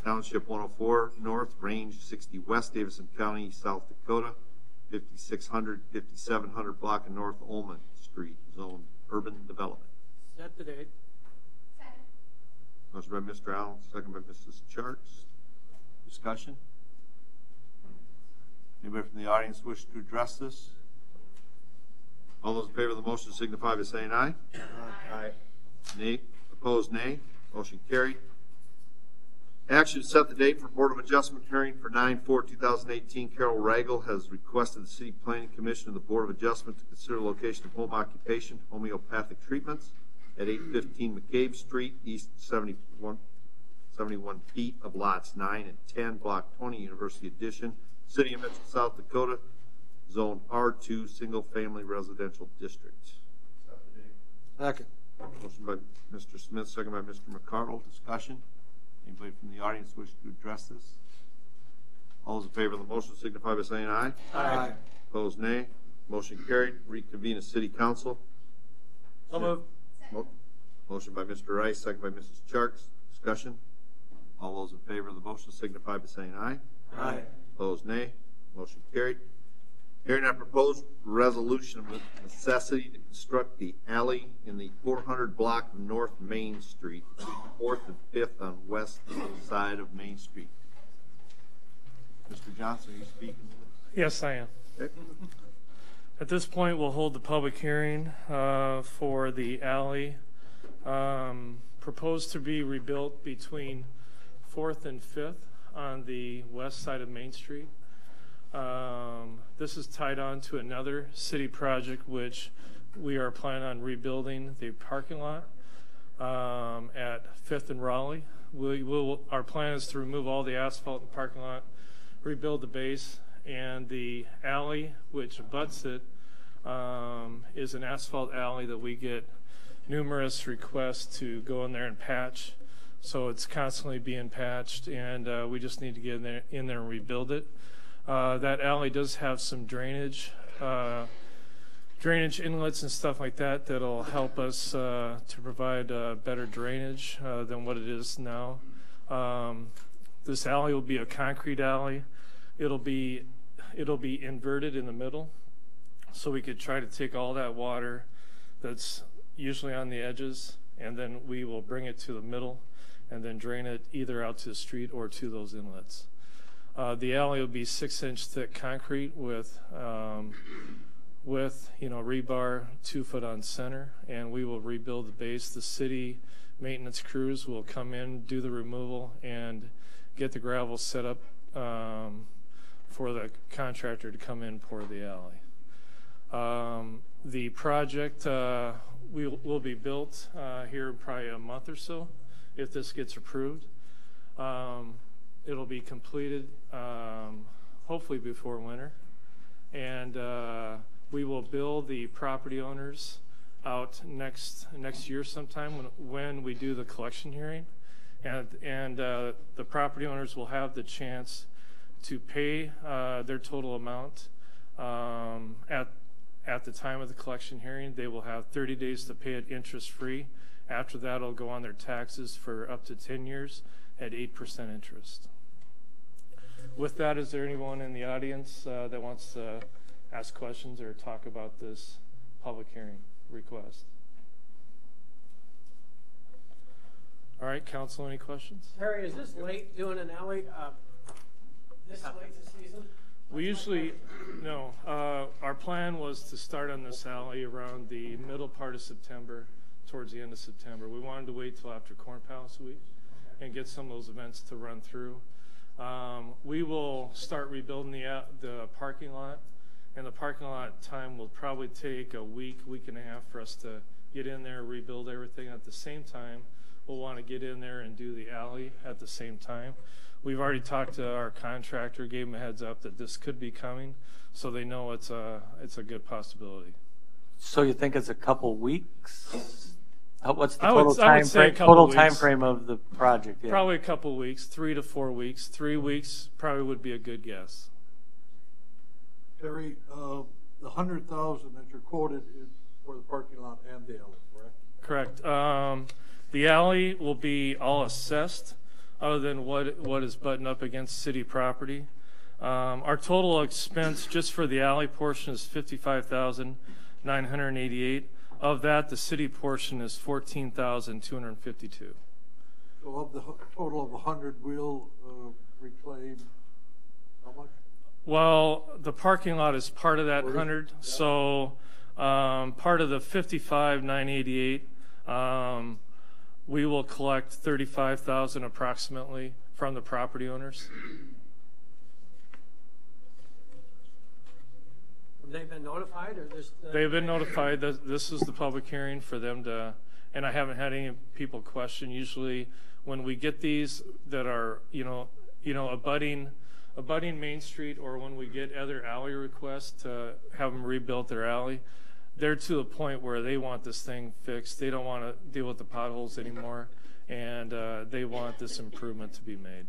Township 104 North Range 60 West Davison County, South Dakota 5600 5700 block of North Olman Street, zone urban development. Set the date. Motion by Mr. Allen, second by Mrs. Charts. Discussion? Anybody from the audience wish to address this? All those in favor of the motion signify by saying aye. Aye. Nay. Opposed, nay. Motion carried. Action to set the date for Board of Adjustment hearing for 9/4/2018. Carol Ragel has requested the City Planning Commission and the Board of Adjustment to consider the location of home occupation homeopathic treatments at 815 McCabe Street, east 71 feet of lots 9 and 10, block 20, University Edition, City of Mitchell, South Dakota, zone R2, single family residential district. Second. Motion by Mr. Smith, second by Mr. McCardle. Discussion? Anybody from the audience wish to address this? All those in favor of the motion signify by saying aye. Aye. Opposed, nay. Motion carried. Reconvene as City Council. So moved. Motion by Mr. Rice, second by Mrs. Charks. Discussion? All those in favor of the motion signify by saying aye. Aye. Opposed, nay. Motion carried. Hearing on proposed resolution of necessity to construct the alley in the 400 block of North Main Street, 4th and 5th on west side of Main Street. Mr. Johnson, are you speaking to this? Yes, I am. Okay. At this point, we'll hold the public hearing for the alley proposed to be rebuilt between 4th and 5th on the west side of Main Street. This is tied on to another city project which we are planning on rebuilding the parking lot at 5th and Raleigh. Our plan is to remove all the asphalt in the parking lot, rebuild the base, and the alley which abuts it is an asphalt alley that we get numerous requests to go in there and patch. So it's constantly being patched, and we just need to get in there and rebuild it. That alley does have some drainage inlets and stuff like that that'll help us to provide better drainage than what it is now. This alley will be a concrete alley. It'll be inverted in the middle, so we could try to take all that water that's usually on the edges, and then we will bring it to the middle and then drain it either out to the street or to those inlets. The alley will be 6-inch thick concrete with rebar 2 foot on center, and we will rebuild the base. The city maintenance crews will come in, do the removal, and get the gravel set up for the contractor to come in and pour the alley. The project will be built here in probably a month or so if this gets approved. It'll be completed hopefully before winter, and we will bill the property owners out next year sometime when we do the collection hearing, and the property owners will have the chance to pay their total amount at the time of the collection hearing. They will have 30 days to pay it interest free. After that, it'll go on their taxes for up to 10 years at 8% interest. With that, is there anyone in the audience that wants to ask questions or talk about this public hearing request? All right, council, any questions? Harry, is this late doing an alley? This late this season? We usually, no. Our plan was to start on this alley around the middle part of September, towards the end of September. We wanted to wait till after Corn Palace Week and get some of those events to run through. We will start rebuilding the parking lot, and the parking lot time will probably take a week and a half for us to get in there, rebuild everything. At the same time, we'll want to get in there and do the alley at the same time. We've already talked to our contractor, gave them a heads up that this could be coming, so they know it's a good possibility. So you think it's a couple weeks? What's the I would say a couple total weeks. time frame of the project? Yeah. Probably a couple weeks, 3 to 4 weeks. 3 weeks probably would be a good guess. Terry, the 100,000 that you're quoted is for the parking lot and the alley, correct? Correct. The alley will be all assessed, other than what is buttoned up against city property. Our total expense just for the alley portion is $55,988. Of that, the city portion is $14,252. So of the total of 100, we'll reclaim how much? Well, the parking lot is part of that 100. So part of the $55,988, we will collect $35,000 approximately from the property owners. Have they been notified, or this? They've been notified that this is the public hearing for them to, and I haven't had any people question. Usually, when we get these that are abutting Main Street, or when we get other alley requests to have them rebuild their alley, they're to the point where they want this thing fixed. They don't want to deal with the potholes anymore, and they want this improvement to be made.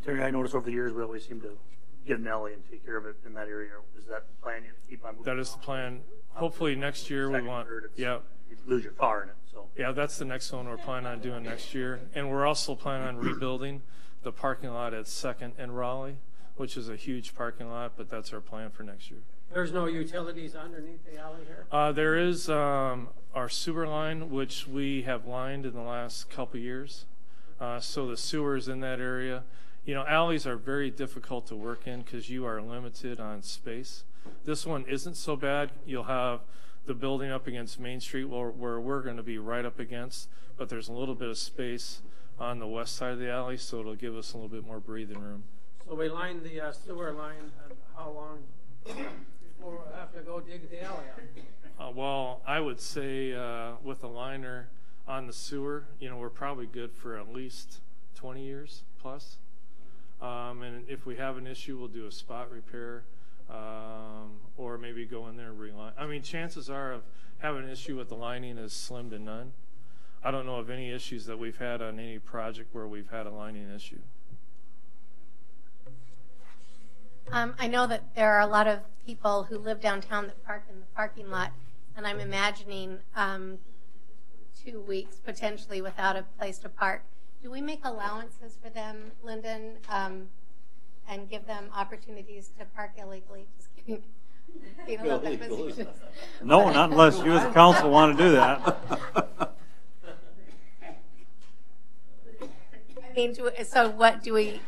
Terry, I noticed over the years we always seem to get an alley and take care of it in that area. Is that the plan? You keep on moving? That is the plan. Hopefully next year we want. Yeah. You lose your car in it. So. Yeah, that's the next one we're planning on doing next year, and we're also planning on rebuilding the parking lot at 2nd and Raleigh, which is a huge parking lot, but that's our plan for next year. There's no utilities underneath the alley here? There is our sewer line, which we have lined in the last couple years. So the sewer is in that area. Alleys are very difficult to work in because you are limited on space. This one isn't so bad. You'll have the building up against Main Street where we're going to be right up against, but there's a little bit of space on the west side of the alley, so it'll give us a little bit more breathing room. So we lined the sewer line, and how long before we have to go dig the alley out? Well, I would say with a liner on the sewer, we're probably good for at least 20 years plus. And if we have an issue, we'll do a spot repair, or maybe go in there and reline. I mean, chances are of having an issue with the lining is slim to none. I don't know of any issues that we've had on any project where we've had a lining issue. I know that there are a lot of people who live downtown that park in the parking lot, and I'm imagining 2 weeks potentially without a place to park. Do we make allowances for them, Lyndon, and give them opportunities to park illegally? Just kidding. Being a little bit facetious. No, not unless you as a council want to do that. I mean, so what do we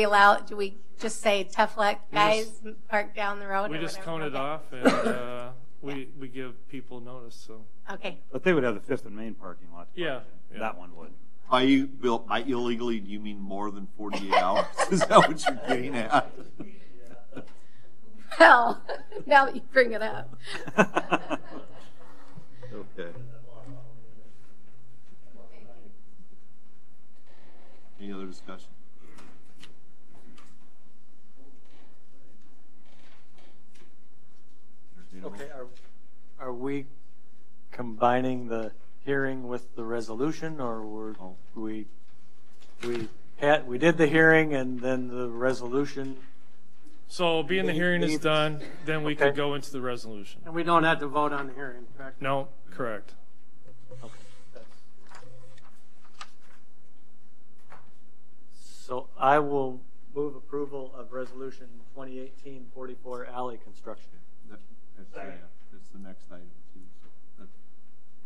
allow? Do we just say tough luck, guys, park down the road? We just count it off, and we give people notice. So. Okay. But they would have the 5th and Main parking lot. Yeah. That one would. By illegally, do you mean more than 48 hours? Is that what you're getting at? Well, now that you bring it up. Okay. Any other discussion? Okay. Are we combining the hearing with the resolution, or we did the hearing and then the resolution? So being the hearing is done, then we could go into the resolution. And we don't have to vote on the hearing, correct? No, correct. Okay. So I will Move approval of resolution 2018-44 alley construction. That's the next item too. So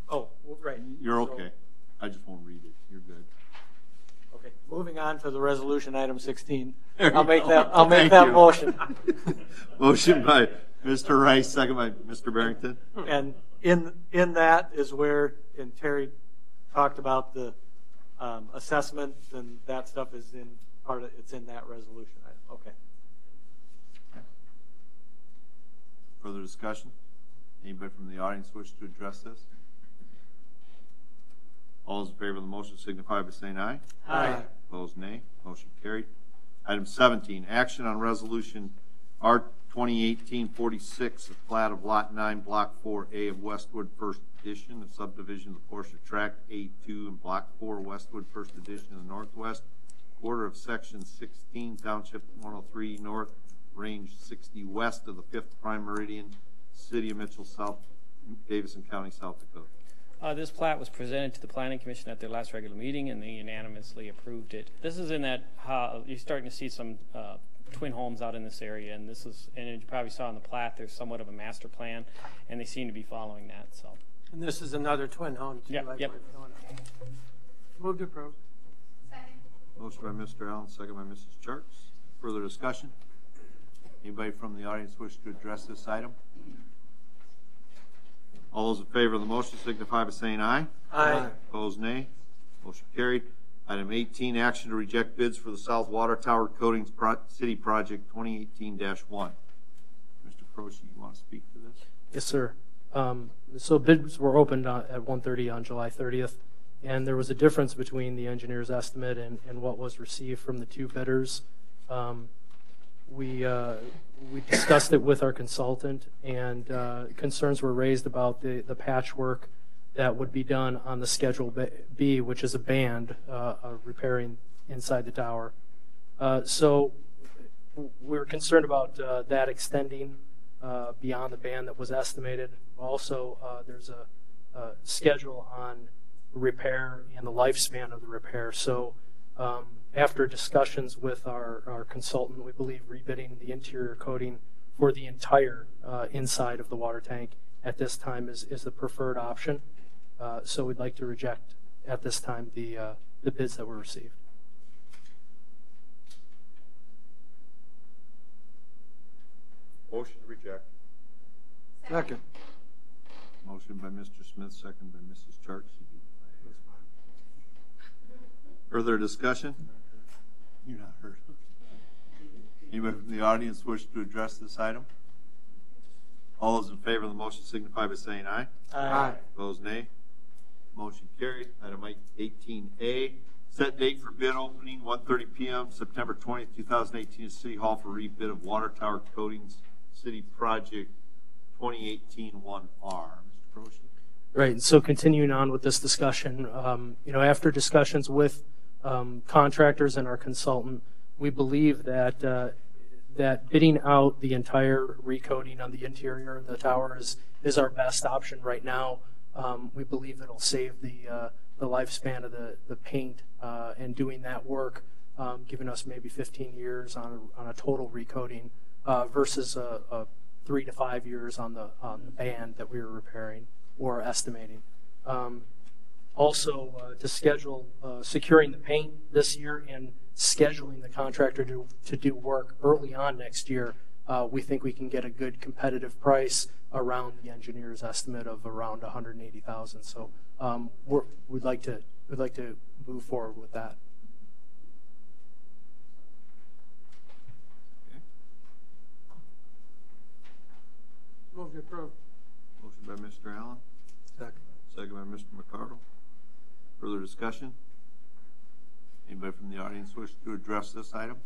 Oh, right. you're So- okay. I just won't read it. You're good. Okay, moving on to the resolution item 16. There I'll you make go. that, I'll make Thank that you. motion. Motion by Mr. Rice, second by Mr. Barrington. And in that is where, and Terry talked about the assessment, and that stuff is in part of, it's in that resolution item. Okay. Further discussion? Anybody from the audience wish to address this? All those in favor of the motion signify by saying aye. Aye. Opposed, nay. Motion carried. Item 17, action on resolution R 2018-46, the plat of Lot 9, Block 4A of Westwood First Edition, the subdivision of the portion of Tract A2 and Block 4 Westwood First Edition in the northwest quarter of Section 16, Township 103 North, Range 60 west of the 5th Prime Meridian, City of Mitchell, South Davison County, South Dakota. This plat was presented to the Planning Commission at their last regular meeting, and they unanimously approved it. This is in that you're starting to see some twin homes out in this area, and this is, and you probably saw in the plat, there's somewhat of a master plan, and they seem to be following that. So. And this is another twin home too. Yep. like Yep. we're doing. Move to approve. Motion by Mr. Allen, second by Mrs. Charts. Further discussion? Anybody from the audience wish to address this item? All those in favor of the motion signify by saying aye. Aye. Opposed, nay. Motion carried. Item 18, action to reject bids for the South Water Tower Coatings City Project 2018-1. Mr. Croce, you want to speak to this? Yes, sir. So bids were opened at 1:30 on July 30th, and there was a difference between the engineer's estimate and what was received from the two bidders. We discussed it with our consultant, and concerns were raised about the patchwork that would be done on the Schedule B, which is a band repairing inside the tower. So we were concerned about that extending beyond the band that was estimated. Also, there's a schedule on repair and the lifespan of the repair. So after discussions with our consultant, we believe rebidding the interior coating for the entire inside of the water tank at this time is the preferred option. So we'd like to reject at this time the bids that were received. Motion to reject. Second. Motion by Mr. Smith, second by Mrs. Charts. Further discussion? You're not heard. Anybody from the audience wish to address this item? All those in favor of the motion signify by saying aye. Aye. Opposed, nay. Motion carried. Item 18A, set date for bid opening, 1:30 p.m., September 20th, 2018, at City Hall for rebid of Water Tower Coatings City Project 2018-1R. Mr. Croce? Right. So continuing on with this discussion, after discussions with contractors and our consultant, we believe that that bidding out the entire recoating on the interior of the tower is our best option right now. We believe it'll save the lifespan of the paint and doing that work, giving us maybe 15 years on a total recoating versus 3 to 5 years on the band that we were repairing or estimating. Also, to schedule securing the paint this year and scheduling the contractor to do work early on next year, we think we can get a good competitive price around the engineer's estimate of around $180,000. So we'd like to move forward with that. Move to approve. Motion by Mr. Allen. Second. Second by Mr. McCardle. Further discussion? Anybody from the audience wish to address this item?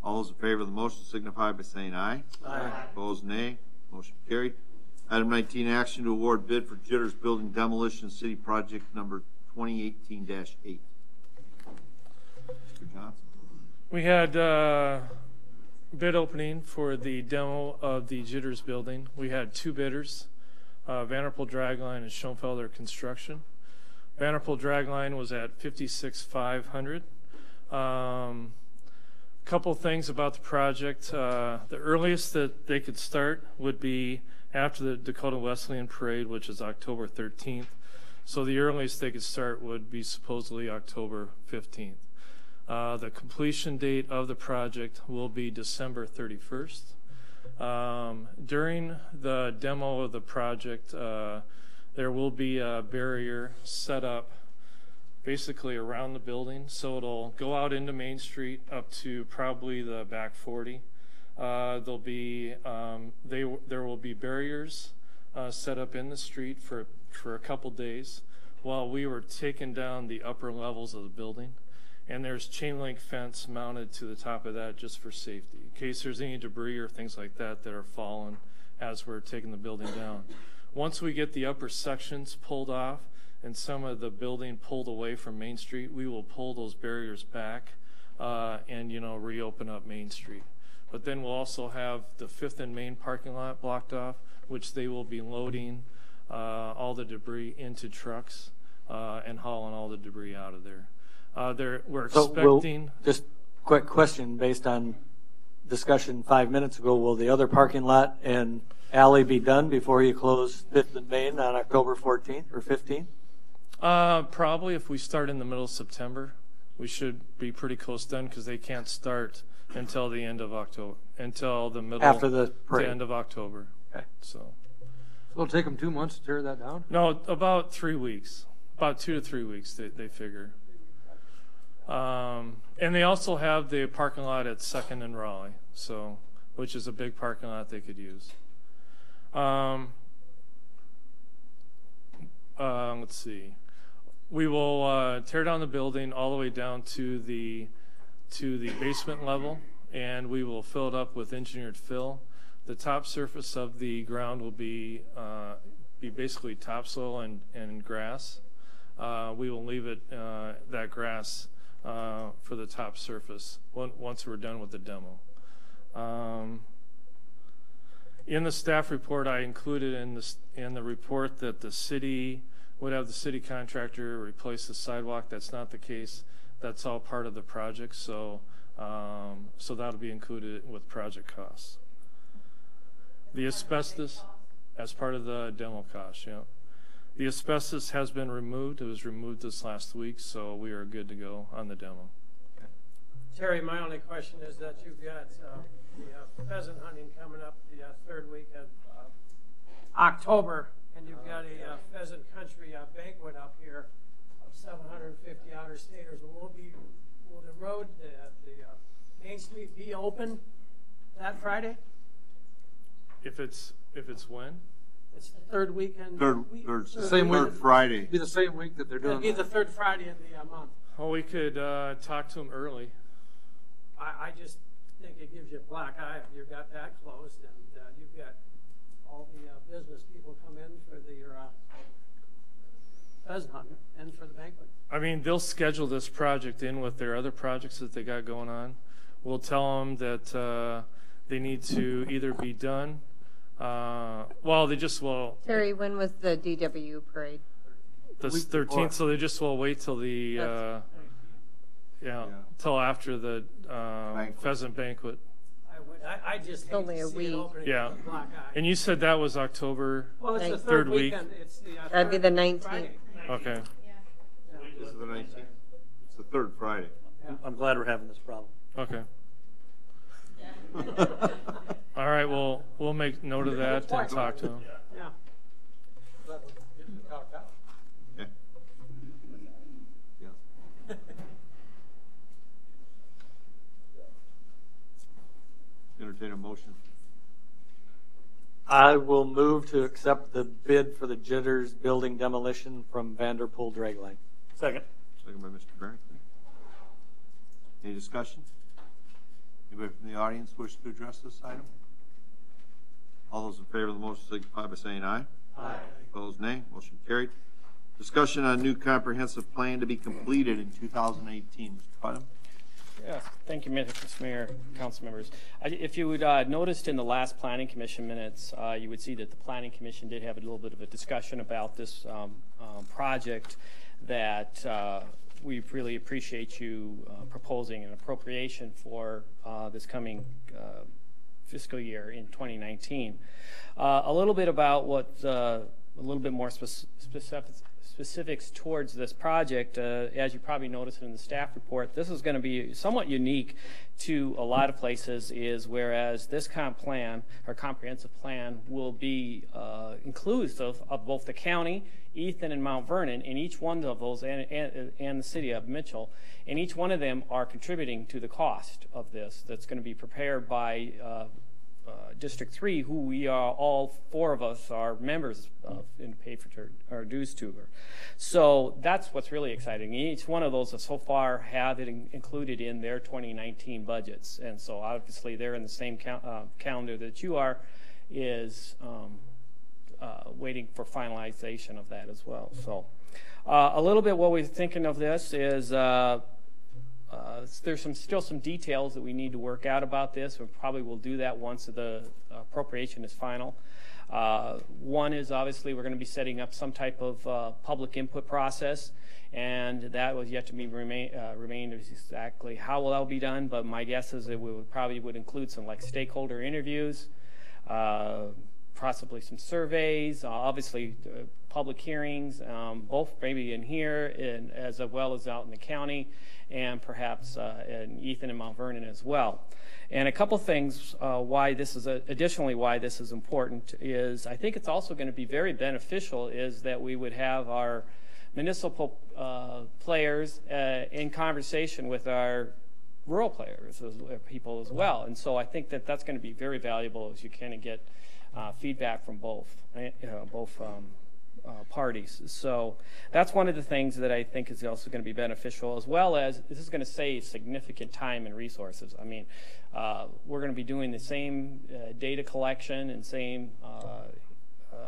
All those in favor of the motion signify by saying aye. Aye. Opposed, nay. Motion carried. Item 19, action to award bid for Jitters Building Demolition City Project number 2018-8. Mr. Johnson. We had bid opening for the demo of the Jitters building. We had two bidders, Vanderpool Dragline and Schoenfelder Construction. Vanderpool Dragline was at $56,500. Couple things about the project. The earliest that they could start would be after the Dakota Wesleyan Parade, which is October 13th. So the earliest they could start would be supposedly October 15th. The completion date of the project will be December 31st. During the demo of the project, there will be a barrier set up basically around the building, so it'll go out into Main Street up to probably the back 40. There will be barriers set up in the street for a couple days while we were taking down the upper levels of the building. And there's chain link fence mounted to the top of that just for safety, in case there's any debris or things like that that are falling as we're taking the building down. Once we get the upper sections pulled off and some of the building pulled away from Main Street, we will pull those barriers back and reopen up Main Street. But then we'll also have the 5th and Main parking lot blocked off, which they will be loading all the debris into trucks and hauling all the debris out of there. We're expecting. Just quick question based on discussion 5 minutes ago. Will the other parking lot and alley be done before you close 5th and Main on October 14th or 15th? Probably if we start in the middle of September, we should be pretty close done because they can't start until the end of October, until the middle after the parade. The end of October. Okay. So it'll take them 2 months to tear that down? No, about 3 weeks. About 2 to 3 weeks, they figure. And they also have the parking lot at 2nd and Raleigh, which is a big parking lot they could use. Let's see. We will tear down the building all the way down to the basement level, and we will fill it up with engineered fill. The top surface of the ground will be basically topsoil and grass. We will leave it that grass for the top surface once we're done with the demo. In the staff report, I included in the report that the city would have the city contractor replace the sidewalk. That's not the case. That's all part of the project, so that'll be included with project costs. The asbestos, as part of the demo cost, yeah. The asbestos has been removed. It was removed this last week, so we are good to go on the demo. Terry, my only question is that you've got the pheasant hunting coming up the 3rd week of October, and you've got a pheasant country banquet up here of 750 out-of-staters. Will the road, the Main Street be open that Friday? If it's when? It's the 3rd weekend. Third Friday. It'll be the same week that they're doing. It'll be the 3rd Friday of the month. Well, we could talk to them early. I just think it gives you a black eye if you've got that closed, and you've got all the business people come in for the pheasant hunting and for the banquet. I mean, they'll schedule this project in with their other projects that they got going on. We'll tell them that they need to either be done. They just will. Terry, when was the DW parade? The 13th, so they just will wait till the till after the pheasant banquet. I just hate only to a see week. it opening Yeah, with a black eye. and you said that was October. Well, it's the 3rd third week. weekend. It's the That'd be the 19th. Friday. Okay. This is the 19th. It's the 3rd Friday. I'm glad we're having this problem. Okay. All right. Well, we'll make note of that and talk to them. Yeah. Okay. Yeah. Entertain a motion. I will move to accept the bid for the Jitters building demolition from Vanderpool Dragline. Second. Second by Mr. Barrington. Any discussion? Anybody from the audience wish to address this item? All those in favor of the motion signify by saying aye. Aye. Opposed, nay. Motion carried. Discussion on new comprehensive plan to be completed in 2018. Mr. Putnam? Yeah, thank you, Mr. Mayor, council members. If you would noticed in the last Planning Commission minutes, you would see that the Planning Commission did have a little bit of a discussion about this project that we really appreciate you proposing an appropriation for this coming fiscal year in 2019. A little bit about what, a little bit more specifics towards this project. As you probably noticed in the staff report, this is going to be somewhat unique to a lot of places, is whereas this comp plan, or comprehensive plan, will be inclusive of both the county, Ethan, and Mount Vernon, and each one of those, and the city of Mitchell, and each one of them are contributing to the cost of this. That's going to be prepared by District 3, who we are, all four of us are members of and pay for our dues to. So that's what's really exciting. Each one of those so far have it included in their 2019 budgets, and so obviously they're in the same calendar that you are, is waiting for finalization of that as well. So a little bit what we're thinking of this is there's still some details that we need to work out about this. We probably will do that once the appropriation is final. One is obviously we're going to be setting up some type of public input process, and that was yet to be remain exactly how will that be done. But my guess is it probably would include some like stakeholder interviews, possibly some surveys, obviously public hearings, both maybe in here and as well as out in the county, and perhaps in Ethan and Mount Vernon as well. And a couple things why this is additionally why this is important is I think it's also going to be very beneficial is that we would have our municipal players in conversation with our rural players, people as well. And so I think that that's going to be very valuable as you kind of get feedback from both parties. So that's one of the things that I think is also going to be beneficial, as well as this is going to save significant time and resources. I mean, we're going to be doing the same data collection and same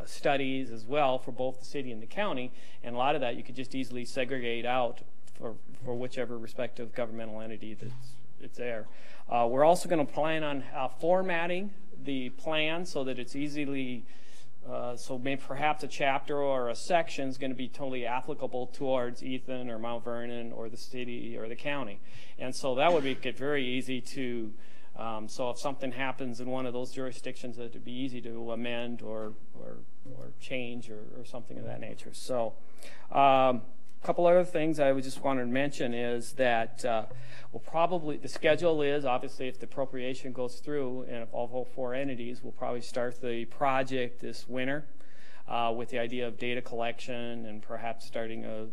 studies as well for both the city and the county, and a lot of that you could just easily segregate out for whichever respective governmental entity that's there. We're also going to plan on formatting the plan so that it's easily so maybe perhaps a chapter or a section is going to be totally applicable towards Ethan or Mount Vernon or the city or the county. And so that would make it very easy to, so if something happens in one of those jurisdictions, it would be easy to amend or change or something of that nature. So a couple other things I would just want to mention is that we'll probably, the schedule is obviously if the appropriation goes through and if all four entities, we'll probably start the project this winter with the idea of data collection and perhaps starting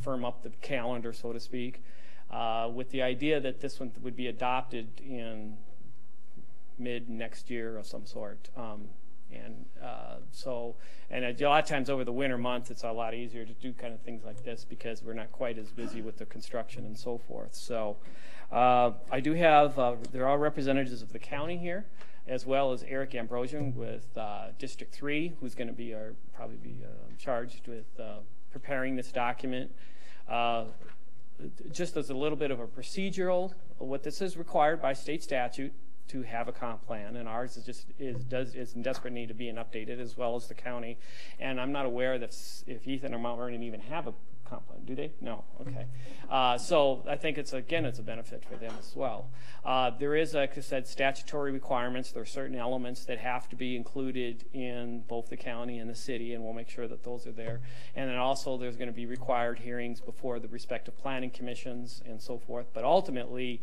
firm up the calendar, so to speak, with the idea that this one would be adopted in mid next year of some sort. And a lot of times over the winter months, it's a lot easier to do kind of things like this because we're not quite as busy with the construction and so forth. So I do have, there are representatives of the county here, as well as Eric Ambrosian with District 3, who's going to be probably be charged with preparing this document. Just as a little bit of a procedural, what this is required by state statute to have a comp plan, and ours is in desperate need of being updated, as well as the county. And I'm not aware that if Ethan or Mount Vernon even have a comp plan. Do they? No. Okay. So I think it's a benefit for them as well. There is, like I said, statutory requirements. There are certain elements that have to be included in both the county and the city, and we'll make sure that those are there. And then also there's going to be required hearings before the respective planning commissions and so forth. But ultimately,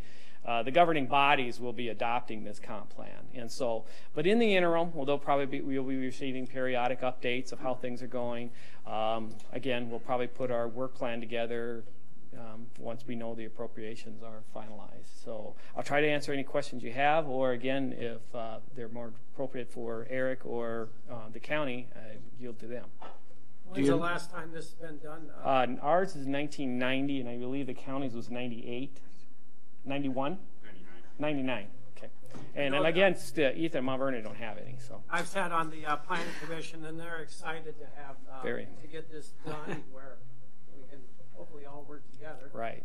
the governing bodies will be adopting this comp plan. And so, but in the interim, we'll be receiving periodic updates of how things are going. Again, we'll probably put our work plan together once we know the appropriations are finalized. So I'll try to answer any questions you have, or again, if they're more appropriate for Eric or the county, I yield to them. When's the last time this has been done? Ours is 1990, and I believe the county's was 98. 91? 99. Okay. And again, Ethan and Mount Vernon don't have any. So I've sat on the planning commission, and they're excited to have to get this done where we can hopefully all work together. Right.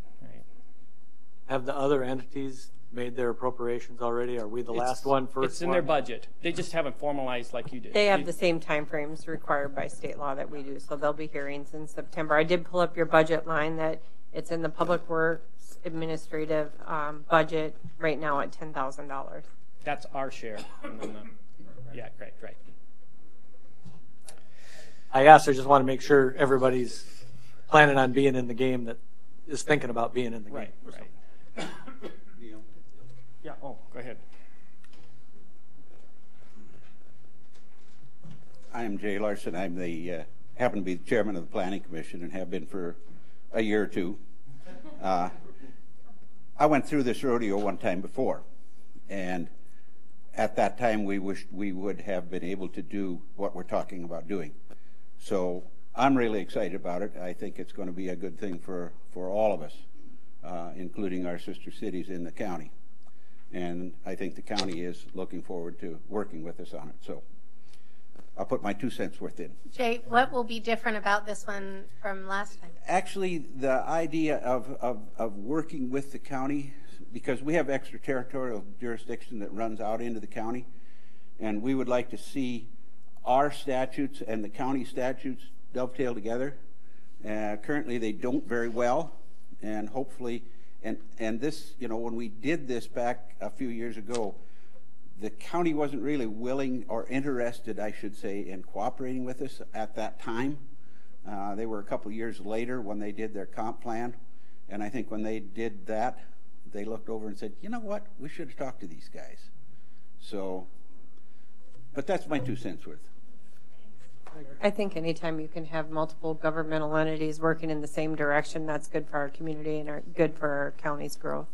Have the other entities made their appropriations already? Are we the last one, first It's in one? their budget. They just haven't formalized like you did. They have the same timeframes required by state law that we do, so there'll be hearings in September. I did pull up your budget line that it's in the Public Works Administrative budget right now at $10,000. That's our share. And then yeah, right. I asked, I just want to make sure everybody's planning on being in the game, that is thinking about being in the game. Right. Yeah, go ahead. I am Jay Larson. I'm the happen to be the chairman of the Planning Commission and have been for a year or two. I went through this rodeo one time before, and at that time we wished we would have been able to do what we're talking about doing. So I'm really excited about it. I think it's going to be a good thing for all of us, including our sister cities in the county. And I think the county is looking forward to working with us on it. So I'll put my 2 cents worth in. Jay, what will be different about this one from last time? Actually, the idea of working with the county, because we have extraterritorial jurisdiction that runs out into the county, and we would like to see our statutes and the county statutes dovetail together. Currently, they don't very well, and hopefully, and this, when we did this back a few years ago, the county wasn't really willing or interested, I should say, in cooperating with us at that time. They were a couple years later when they did their comp plan, and I think when they did that, they looked over and said, you know what, we should have talked to these guys. So, but that's my 2 cents worth. I think anytime you can have multiple governmental entities working in the same direction, that's good for our community and good for our county's growth.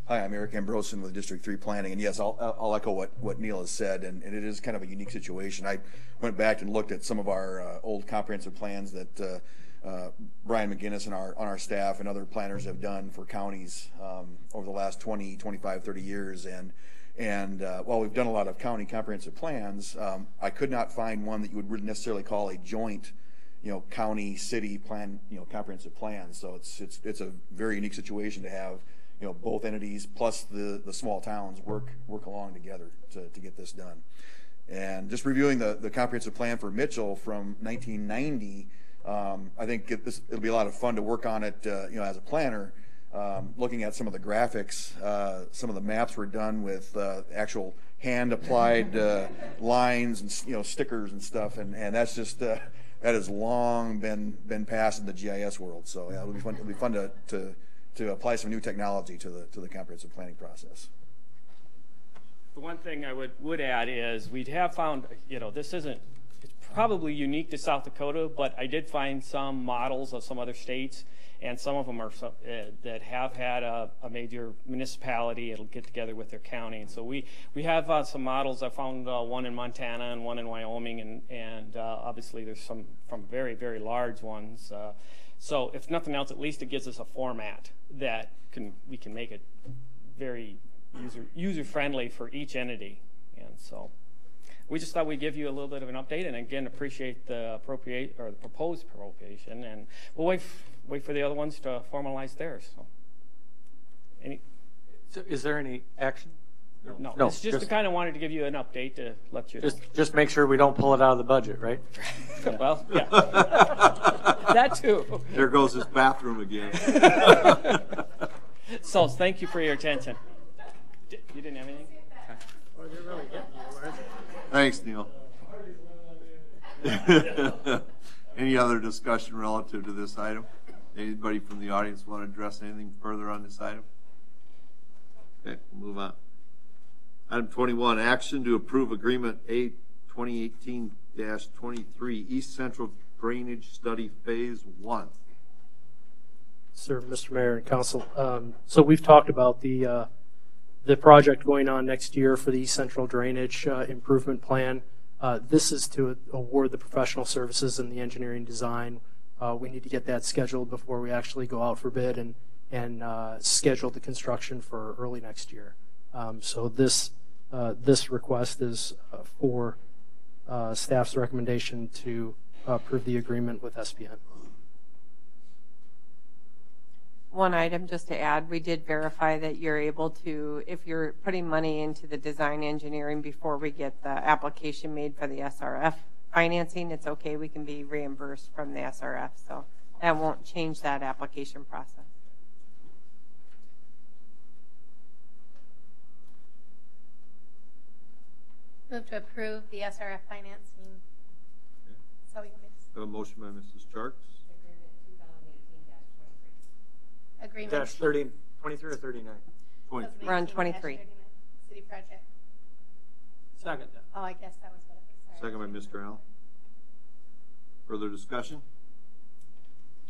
Hi, I'm Eric Ambrosen with District 3 Planning, and yes, I'll echo what Neil has said, and it is kind of a unique situation. I went back and looked at some of our old comprehensive plans that Brian McGinnis and on our staff and other planners have done for counties over the last 20, 25, 30 years, and while we've done a lot of county comprehensive plans, I could not find one that you would really necessarily call a joint, county city plan, comprehensive plan. So it's a very unique situation to have, both entities plus the small towns work along together to get this done. And just reviewing the comprehensive plan for Mitchell from 1990, I think it'll be a lot of fun to work on it, as a planner. Looking at some of the graphics, some of the maps were done with actual hand-applied lines and stickers and stuff, and that's just that has long been passed in the GIS world. So yeah, it'll be fun to apply some new technology to the comprehensive planning process. The one thing I would add is we have found, this it's probably unique to South Dakota, but I did find some models of some other states, and some of them are that have had a major municipality. It'll get together with their county, and so we have some models. I found one in Montana and one in Wyoming, and obviously there's some from very, very large ones. So if nothing else, at least it gives us a format that we can make it very user-friendly for each entity. And so we just thought we'd give you a little bit of an update, and again appreciate the proposed appropriation, and we'll wait for the other ones to formalize theirs. So is there any action? No, it's just kind of wanted to give you an update to let you know. Just make sure we don't pull it out of the budget, right? Well, yeah. That too. There goes his bathroom again. So thank you for your attention. You didn't have anything? Well, they're really getting you, aren't they? Thanks, Neil. Any other discussion relative to this item? Anybody from the audience want to address anything further on this item? Okay, we'll move on. Item 21, action to approve Agreement A 2018-23 East Central Drainage Study Phase 1. Sir, Mr. Mayor and Council. So we've talked about the project going on next year for the East Central Drainage Improvement Plan. This is to award the professional services and the engineering design. We need to get that scheduled before we actually go out for bid and schedule the construction for early next year. So this request is for staff's recommendation to approve the agreement with SPN. One item just to add, we did verify that you're able to, if you're putting money into the design engineering before we get the application made for the SRF financing, it's okay. We can be reimbursed from the SRF. So that won't change that application process. Move to approve the SRF financing. So we Have a motion by Mrs. Charks. agreement. Dash 30, 23 or 39? 23. We're on 23. City project. Second. Oh, I guess that was what it was. Sorry. Second by Mr. Allen. Further discussion?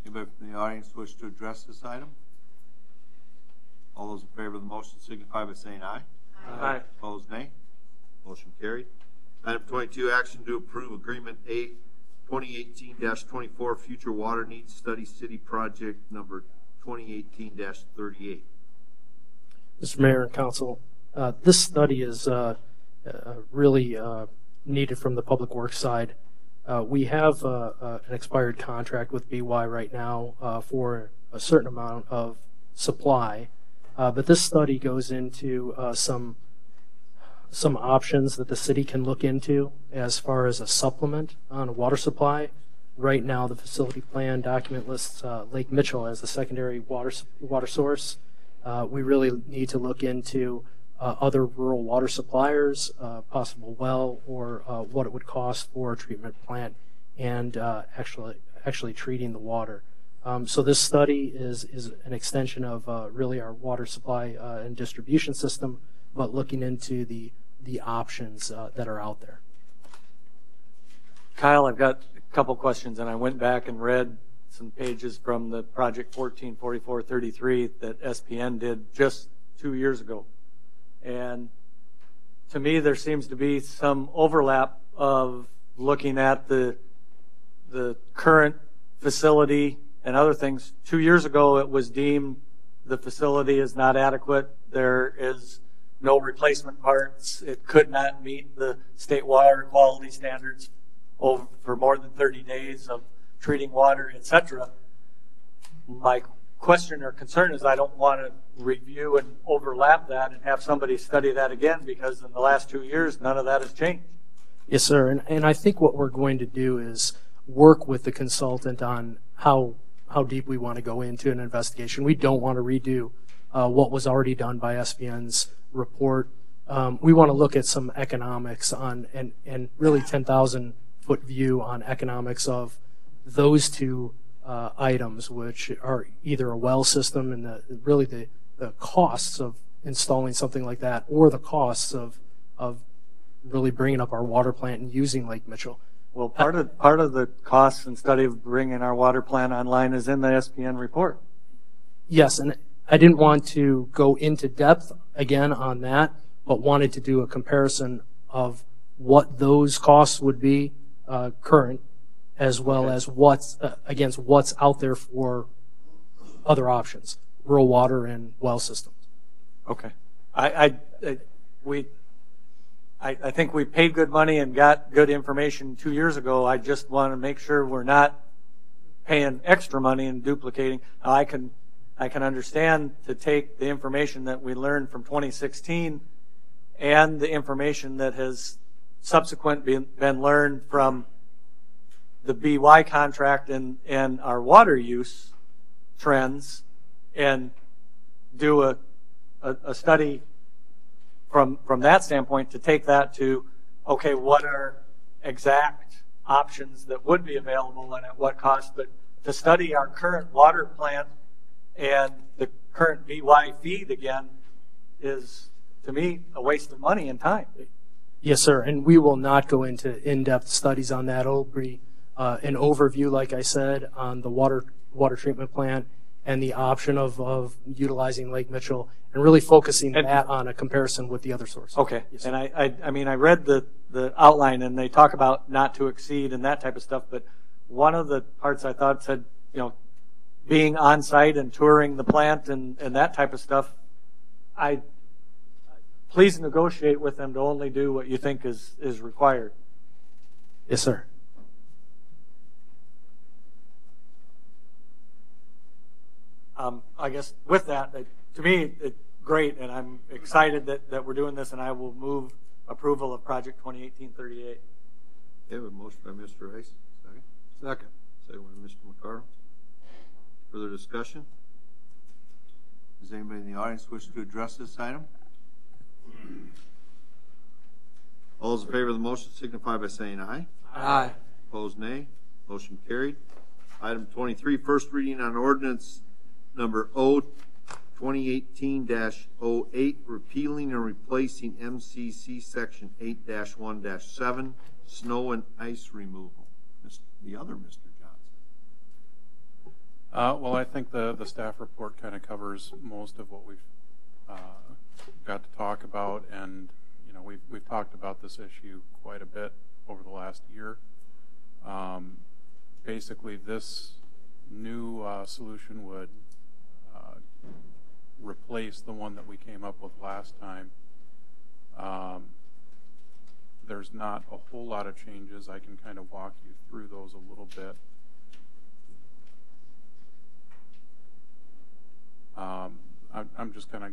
Anybody from the audience wish to address this item? All those in favor of the motion signify by saying aye. Aye. Opposed, nay. Motion carried. Item 22, action to approve Agreement A 2018-24 Future Water Needs Study City Project number 2018-38. Mr. Mayor and Council, this study is really needed from the Public Works side. We have an expired contract with BY right now for a certain amount of supply, but this study goes into some options that the city can look into as far as a supplement on a water supply. Right now, the facility plan document lists Lake Mitchell as the secondary water source. We really need to look into other rural water suppliers, possible well, or what it would cost for a treatment plant and actually treating the water. So this study is an extension of really our water supply and distribution system, but looking into the options that are out there. Kyle, I've got a couple questions, and I went back and read some pages from the Project 144433 that SPN did just 2 years ago. And to me, there seems to be some overlap of looking at the current facility and other things. 2 years ago, it was deemed the facility is not adequate. There is no replacement parts. It could not meet the state water quality standards for more than 30 days of treating water, etc. My question or concern is I don't want to review and overlap that and have somebody study that again, because in the last 2 years, none of that has changed. Yes, sir. And I think what we're going to do is work with the consultant on how deep we want to go into an investigation. We don't want to redo what was already done by SPN's report. We want to look at some economics on and really 10,000-foot view on economics of those two items, which are either a well system and the costs of installing something like that, or the costs of really bringing up our water plant and using Lake Mitchell. Well, part of the costs and study of bringing our water plant online is in the SPN report. Yes, and I didn't want to go into depth again on that, but wanted to do a comparison of what those costs would be current, as well as what's against what's out there for other options, rural water and well systems. Okay. I think we paid good money and got good information 2 years ago. I just want to make sure we're not paying extra money and duplicating. I can understand to take the information that we learned from 2016 and the information that has subsequently been learned from the BY contract and our water use trends, and do a study from that standpoint to take that to, okay, what are exact options that would be available and at what cost, but to study our current water plant and the current BY feed again is, to me, a waste of money and time. Yes, sir, and we will not go into in-depth studies on that. It'll be an overview, like I said, on the water treatment plant and the option of utilizing Lake Mitchell, and really focusing that on a comparison with the other sources. Okay, yes, and I mean, I read the outline, and they talk about not to exceed and that type of stuff, but one of the parts I thought said, being on site and touring the plant and that type of stuff, please negotiate with them to only do what you think is required. Yes, sir. I guess with that, to me, it's great, and I'm excited that we're doing this, and I will move approval of Project 2018-38. Okay, we have a motion by Mr. Rice. Second. Second. Second by Mr. McCardle. Further discussion? Does anybody in the audience wish to address this item? All those in favor of the motion signify by saying aye. Aye. Opposed, nay. Motion carried. Item 23, first reading on ordinance number 2018-08, repealing and replacing MCC section 8-1-7, snow and ice removal. The other Mr. Johnson. Well, I think the staff report kind of covers most of what we've got to talk about, and we've talked about this issue quite a bit over the last year. Basically, this new solution would replace the one that we came up with last time. There's not a whole lot of changes. I can kind of walk you through those a little bit. I'm just going to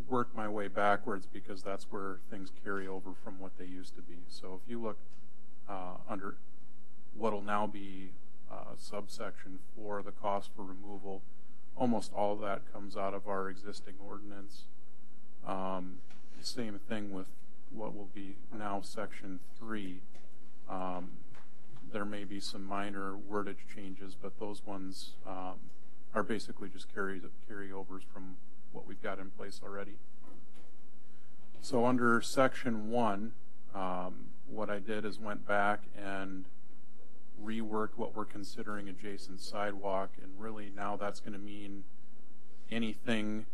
work my way backwards because that's where things carry over from what they used to be. So if you look under what will now be subsection 4, the cost for removal, almost all of that comes out of our existing ordinance. Same thing with what will be now section 3. There may be some minor wordage changes, but those ones are basically just carryovers from what we've got in place already. So under section 1, what I did is went back and reworked what we're considering adjacent sidewalk, and really now that's going to mean anything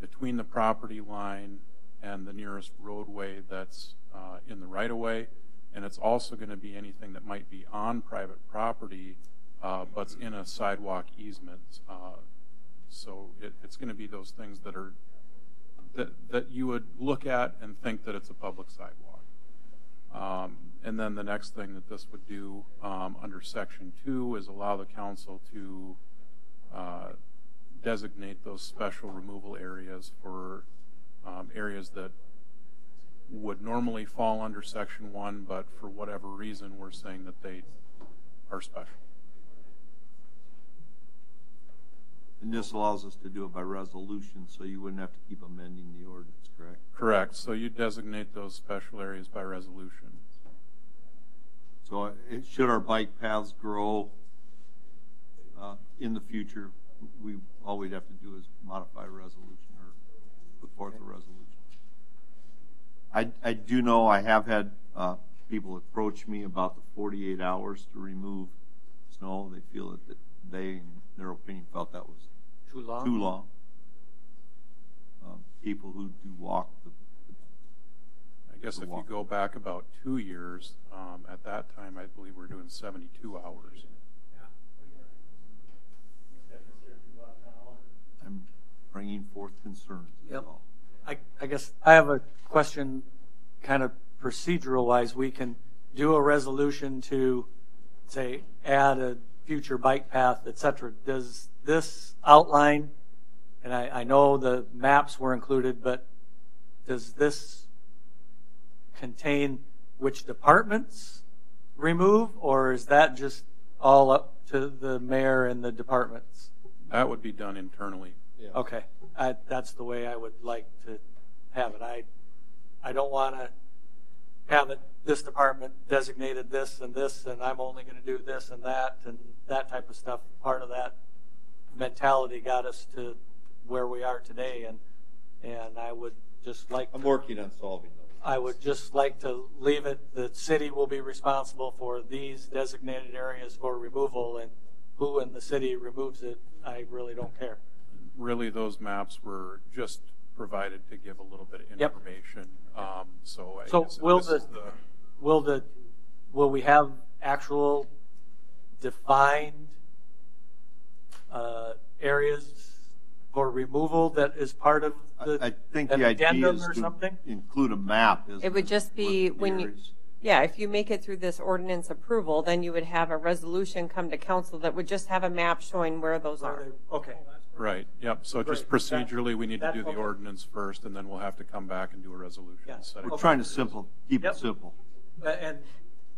between the property line and the nearest roadway that's in the right-of-way, and it's also going to be anything that might be on private property but's in a sidewalk easement. So it's going to be those things that are that you would look at and think that it's a public sidewalk. And then the next thing that this would do under section 2 is allow the council to designate those special removal areas for areas that would normally fall under section 1, but for whatever reason we're saying that they are special. And this allows us to do it by resolution, so you wouldn't have to keep amending the ordinance, correct? Correct. So you designate those special areas by resolution. So should our bike paths grow in the future, all we'd have to do is modify a resolution or put forth a resolution. I do know I have had people approach me about the 48 hours to remove snow. They feel that they, in their opinion, felt that was too long. People who do walk I guess if you go back about 2 years, at that time I believe we were doing 72 hours. I'm bringing forth concerns. Yep. I guess I have a question, kind of procedural wise. We can do a resolution to say add a future bike path, etc. Does this outline, and I know the maps were included, but does this contain which departments remove, or is that just all up to the mayor and the departments? That would be done internally. Yeah. Okay, that's the way I would like to have it. I don't want to have it, this department designated this, and I'm only going to do this and that type of stuff. Part of that mentality got us to where we are today, and I would just like I'm working on solving those. I would just like to leave it, the city will be responsible for these designated areas for removal, and who in the city removes it, I really don't care. Really, those maps were just provided to give a little bit of information. Yep. So will we have actual defined areas for removal that is part of I think an the idea addendum is or to something? include a map. It would just be when you, Yeah, if you make it through this ordinance approval, then you would have a resolution come to council that would just have a map showing where those are. Okay. Right, yep, so just Great. procedurally, we need to do the okay. ordinance first, and then we'll have to come back and do a resolution. Yeah. setting- We're trying to keep Yep. it simple. And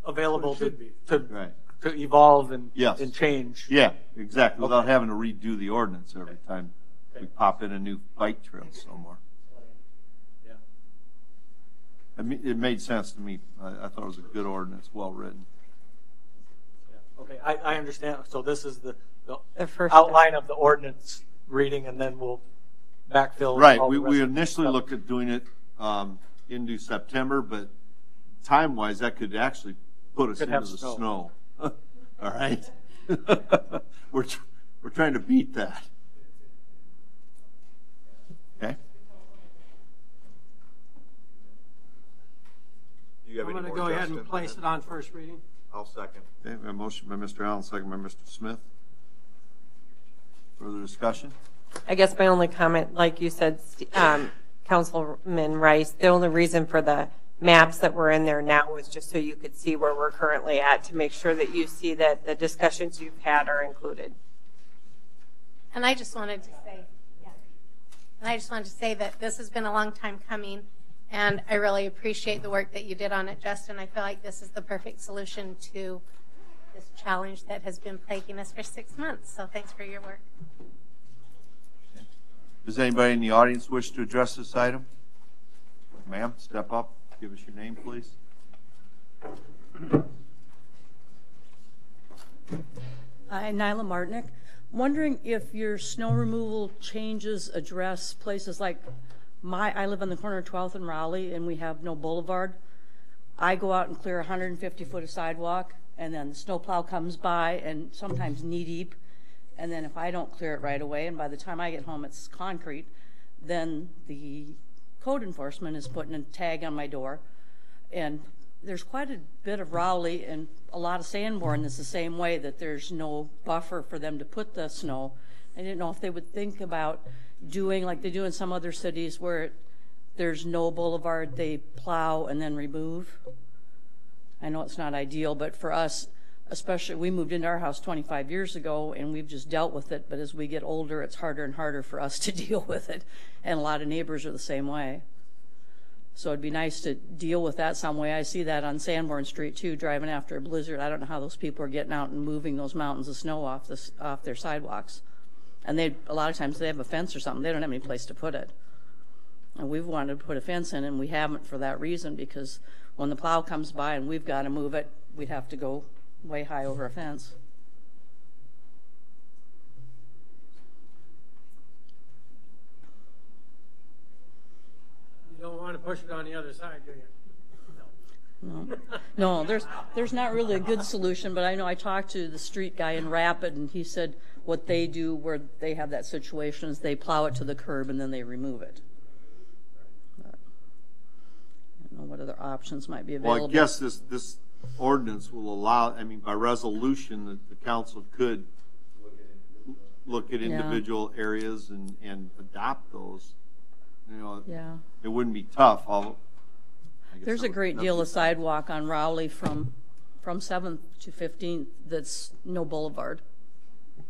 available Should be. Right. to evolve and, Yes. and change. Yeah, exactly, without Okay. having to redo the ordinance every time we pop in a new bike trail somewhere. Yeah. It made sense to me. I thought it was a good ordinance, well written. Okay, I understand. So this is the first outline of the ordinance reading, and then we'll backfill. Right, all the rest we of the initially stuff. looked at doing it into September, but time-wise, that could actually put us Could into have the snow. snow. All right? We're trying to beat that. Okay? Do you have I'm any going to more, go ahead and Justin? place it on first reading. I'll second. Okay, we have a motion by Mr. Allen, second by Mr. Smith. Further discussion? I guess my only comment, like you said, Councilman Rice, the only reason for the maps that were in there now was just so you could see where we're currently at, to make sure that you see that the discussions you've had are included. And I just wanted to say, that this has been a long time coming, and I really appreciate the work that you did on it, Justin. I feel like this is the perfect solution to this challenge that has been plaguing us for 6 months. So thanks for your work. Does anybody in the audience wish to address this item? Ma'am, step up. Give us your name, please. Hi, Nyla Martinick. Wondering if your snow removal changes address places like I live on the corner of 12th and Raleigh, and we have no boulevard. I go out and clear 150 foot of sidewalk, and then the snowplow comes by, and sometimes knee deep. And then if I don't clear it right away, and by the time I get home it's concrete, then the code enforcement is putting a tag on my door. And there's quite a bit of Rowley and a lot of Sanborn that's the same way, that there's no buffer for them to put the snow. I didn't know if they would think about doing like they do in some other cities where there's no boulevard, they plow and then remove. I know it's not ideal, but for us, especially, we moved into our house 25 years ago and we've just dealt with it, but as we get older, it's harder and harder for us to deal with it. And a lot of neighbors are the same way. So it'd be nice to deal with that some way. I see that on Sanborn Street too, driving after a blizzard. I don't know how those people are getting out and moving those mountains of snow off their sidewalks. And a lot of times they have a fence or something. They don't have any place to put it. And we've wanted to put a fence in, and we haven't for that reason, because when the plow comes by and we've got to move it, we'd have to go way high over a fence. You don't want to push it on the other side, do you? No, there's not really a good solution, but I know I talked to the street guy in Rapid, and he said what they do where they have that situation is they plow it to the curb and then they remove it. But I don't know what other options might be available. Well, I guess this ordinance will allow, I mean, by resolution, the council could look at individual areas and adopt those. You know, yeah. It wouldn't be tough. There's a great deal of sidewalk on Rowley from 7th to 15th that's no boulevard.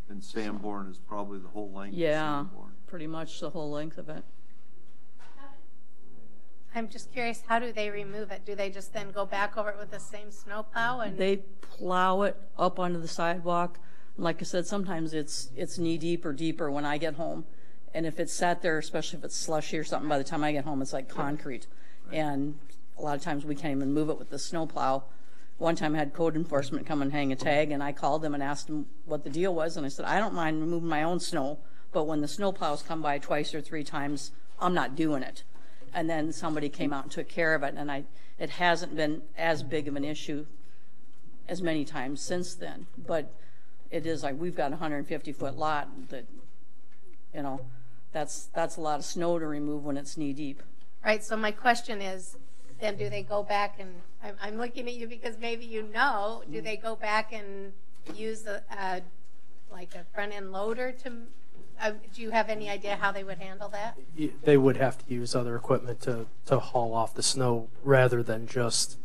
And Sanborn is probably the whole length Yeah, of Sanborn. pretty much the whole length of it. I'm just curious, how do they remove it? Do they just then go back over it with the same snowplow? And They plow it up onto the sidewalk. Like I said, sometimes it's knee deep or deeper when I get home. And if it's sat there, especially if it's slushy or something, by the time I get home, it's like concrete. And a lot of times we can't even move it with the snowplow. One time I had code enforcement come and hang a tag, and I called them and asked them what the deal was. And I said, I don't mind removing my own snow, but when the snowplows come by twice or 3 times, I'm not doing it. And then somebody came out and took care of it, and it hasn't been as big of an issue as many times since then. But it is like we've got a 150-foot lot that, you know, that's a lot of snow to remove when it's knee deep. Right, so my question is, then do they go back and, I'm looking at you because maybe you know, do they go back and use like a front end loader to, do you have any idea how they would handle that? They would have to use other equipment to haul off the snow rather than just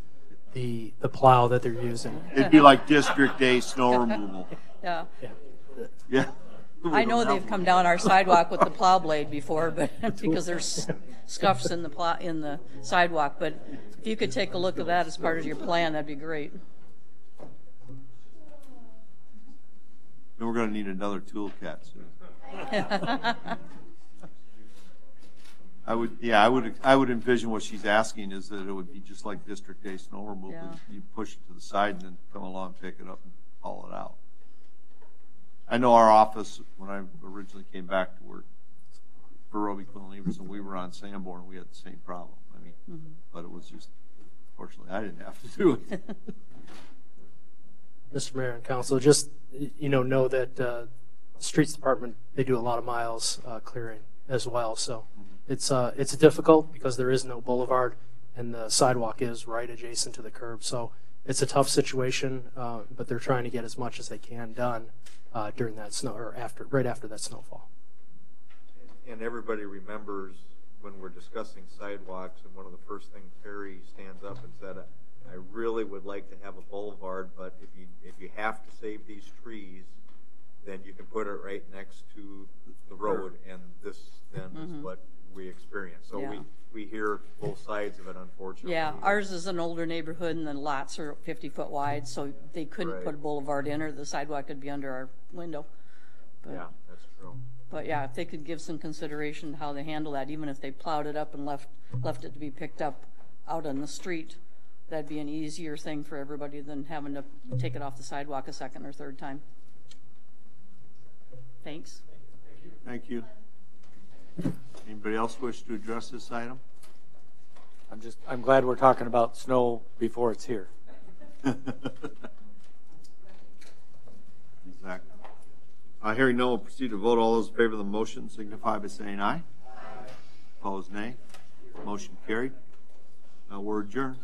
the plow that they're using. It'd be like District A snow removal. Yeah. Yeah. I know they've come down our sidewalk with the plow blade before, but because there's scuffs in the sidewalk. But if you could take a look at that as part of your plan, that'd be great. Then we're going to need another toolcat soon. I would envision what she's asking is that it would be just like District A snow removal. Yeah. You push it to the side and then come along, pick it up, and haul it out. I know our office, when I originally came back to work for Roby Quinlan Everson, we were on Sanborn. We had the same problem. I mean, but it was just, fortunately, I didn't have to do it. Mr. Mayor and Council, just know that Streets Department, they do a lot of miles clearing as well. So it's difficult because there is no boulevard and the sidewalk is right adjacent to the curb. So it's a tough situation, but they're trying to get as much as they can done during that snow or right after that snowfall. And everybody remembers when we're discussing sidewalks, and one of the first things Perry stands up and said, I really would like to have a boulevard, but if you have to save these trees, then you can put it right next to the road, and this then is what we experience. So we hear both sides of it, unfortunately. Yeah, ours is an older neighborhood, and the lots are 50 foot wide, so they couldn't put a boulevard in, or the sidewalk could be under our window. But, yeah, that's true. But yeah, if they could give some consideration to how they handle that, even if they plowed it up and left it to be picked up out on the street, that'd be an easier thing for everybody than having to take it off the sidewalk a second or third time. Thanks. Thank you. Anybody else wish to address this item? I'm glad we're talking about snow before it's here. Exactly. Hearing no, we'll proceed to vote. All those in favor of the motion signify by saying aye. Opposed, nay. Motion carried. We're adjourned.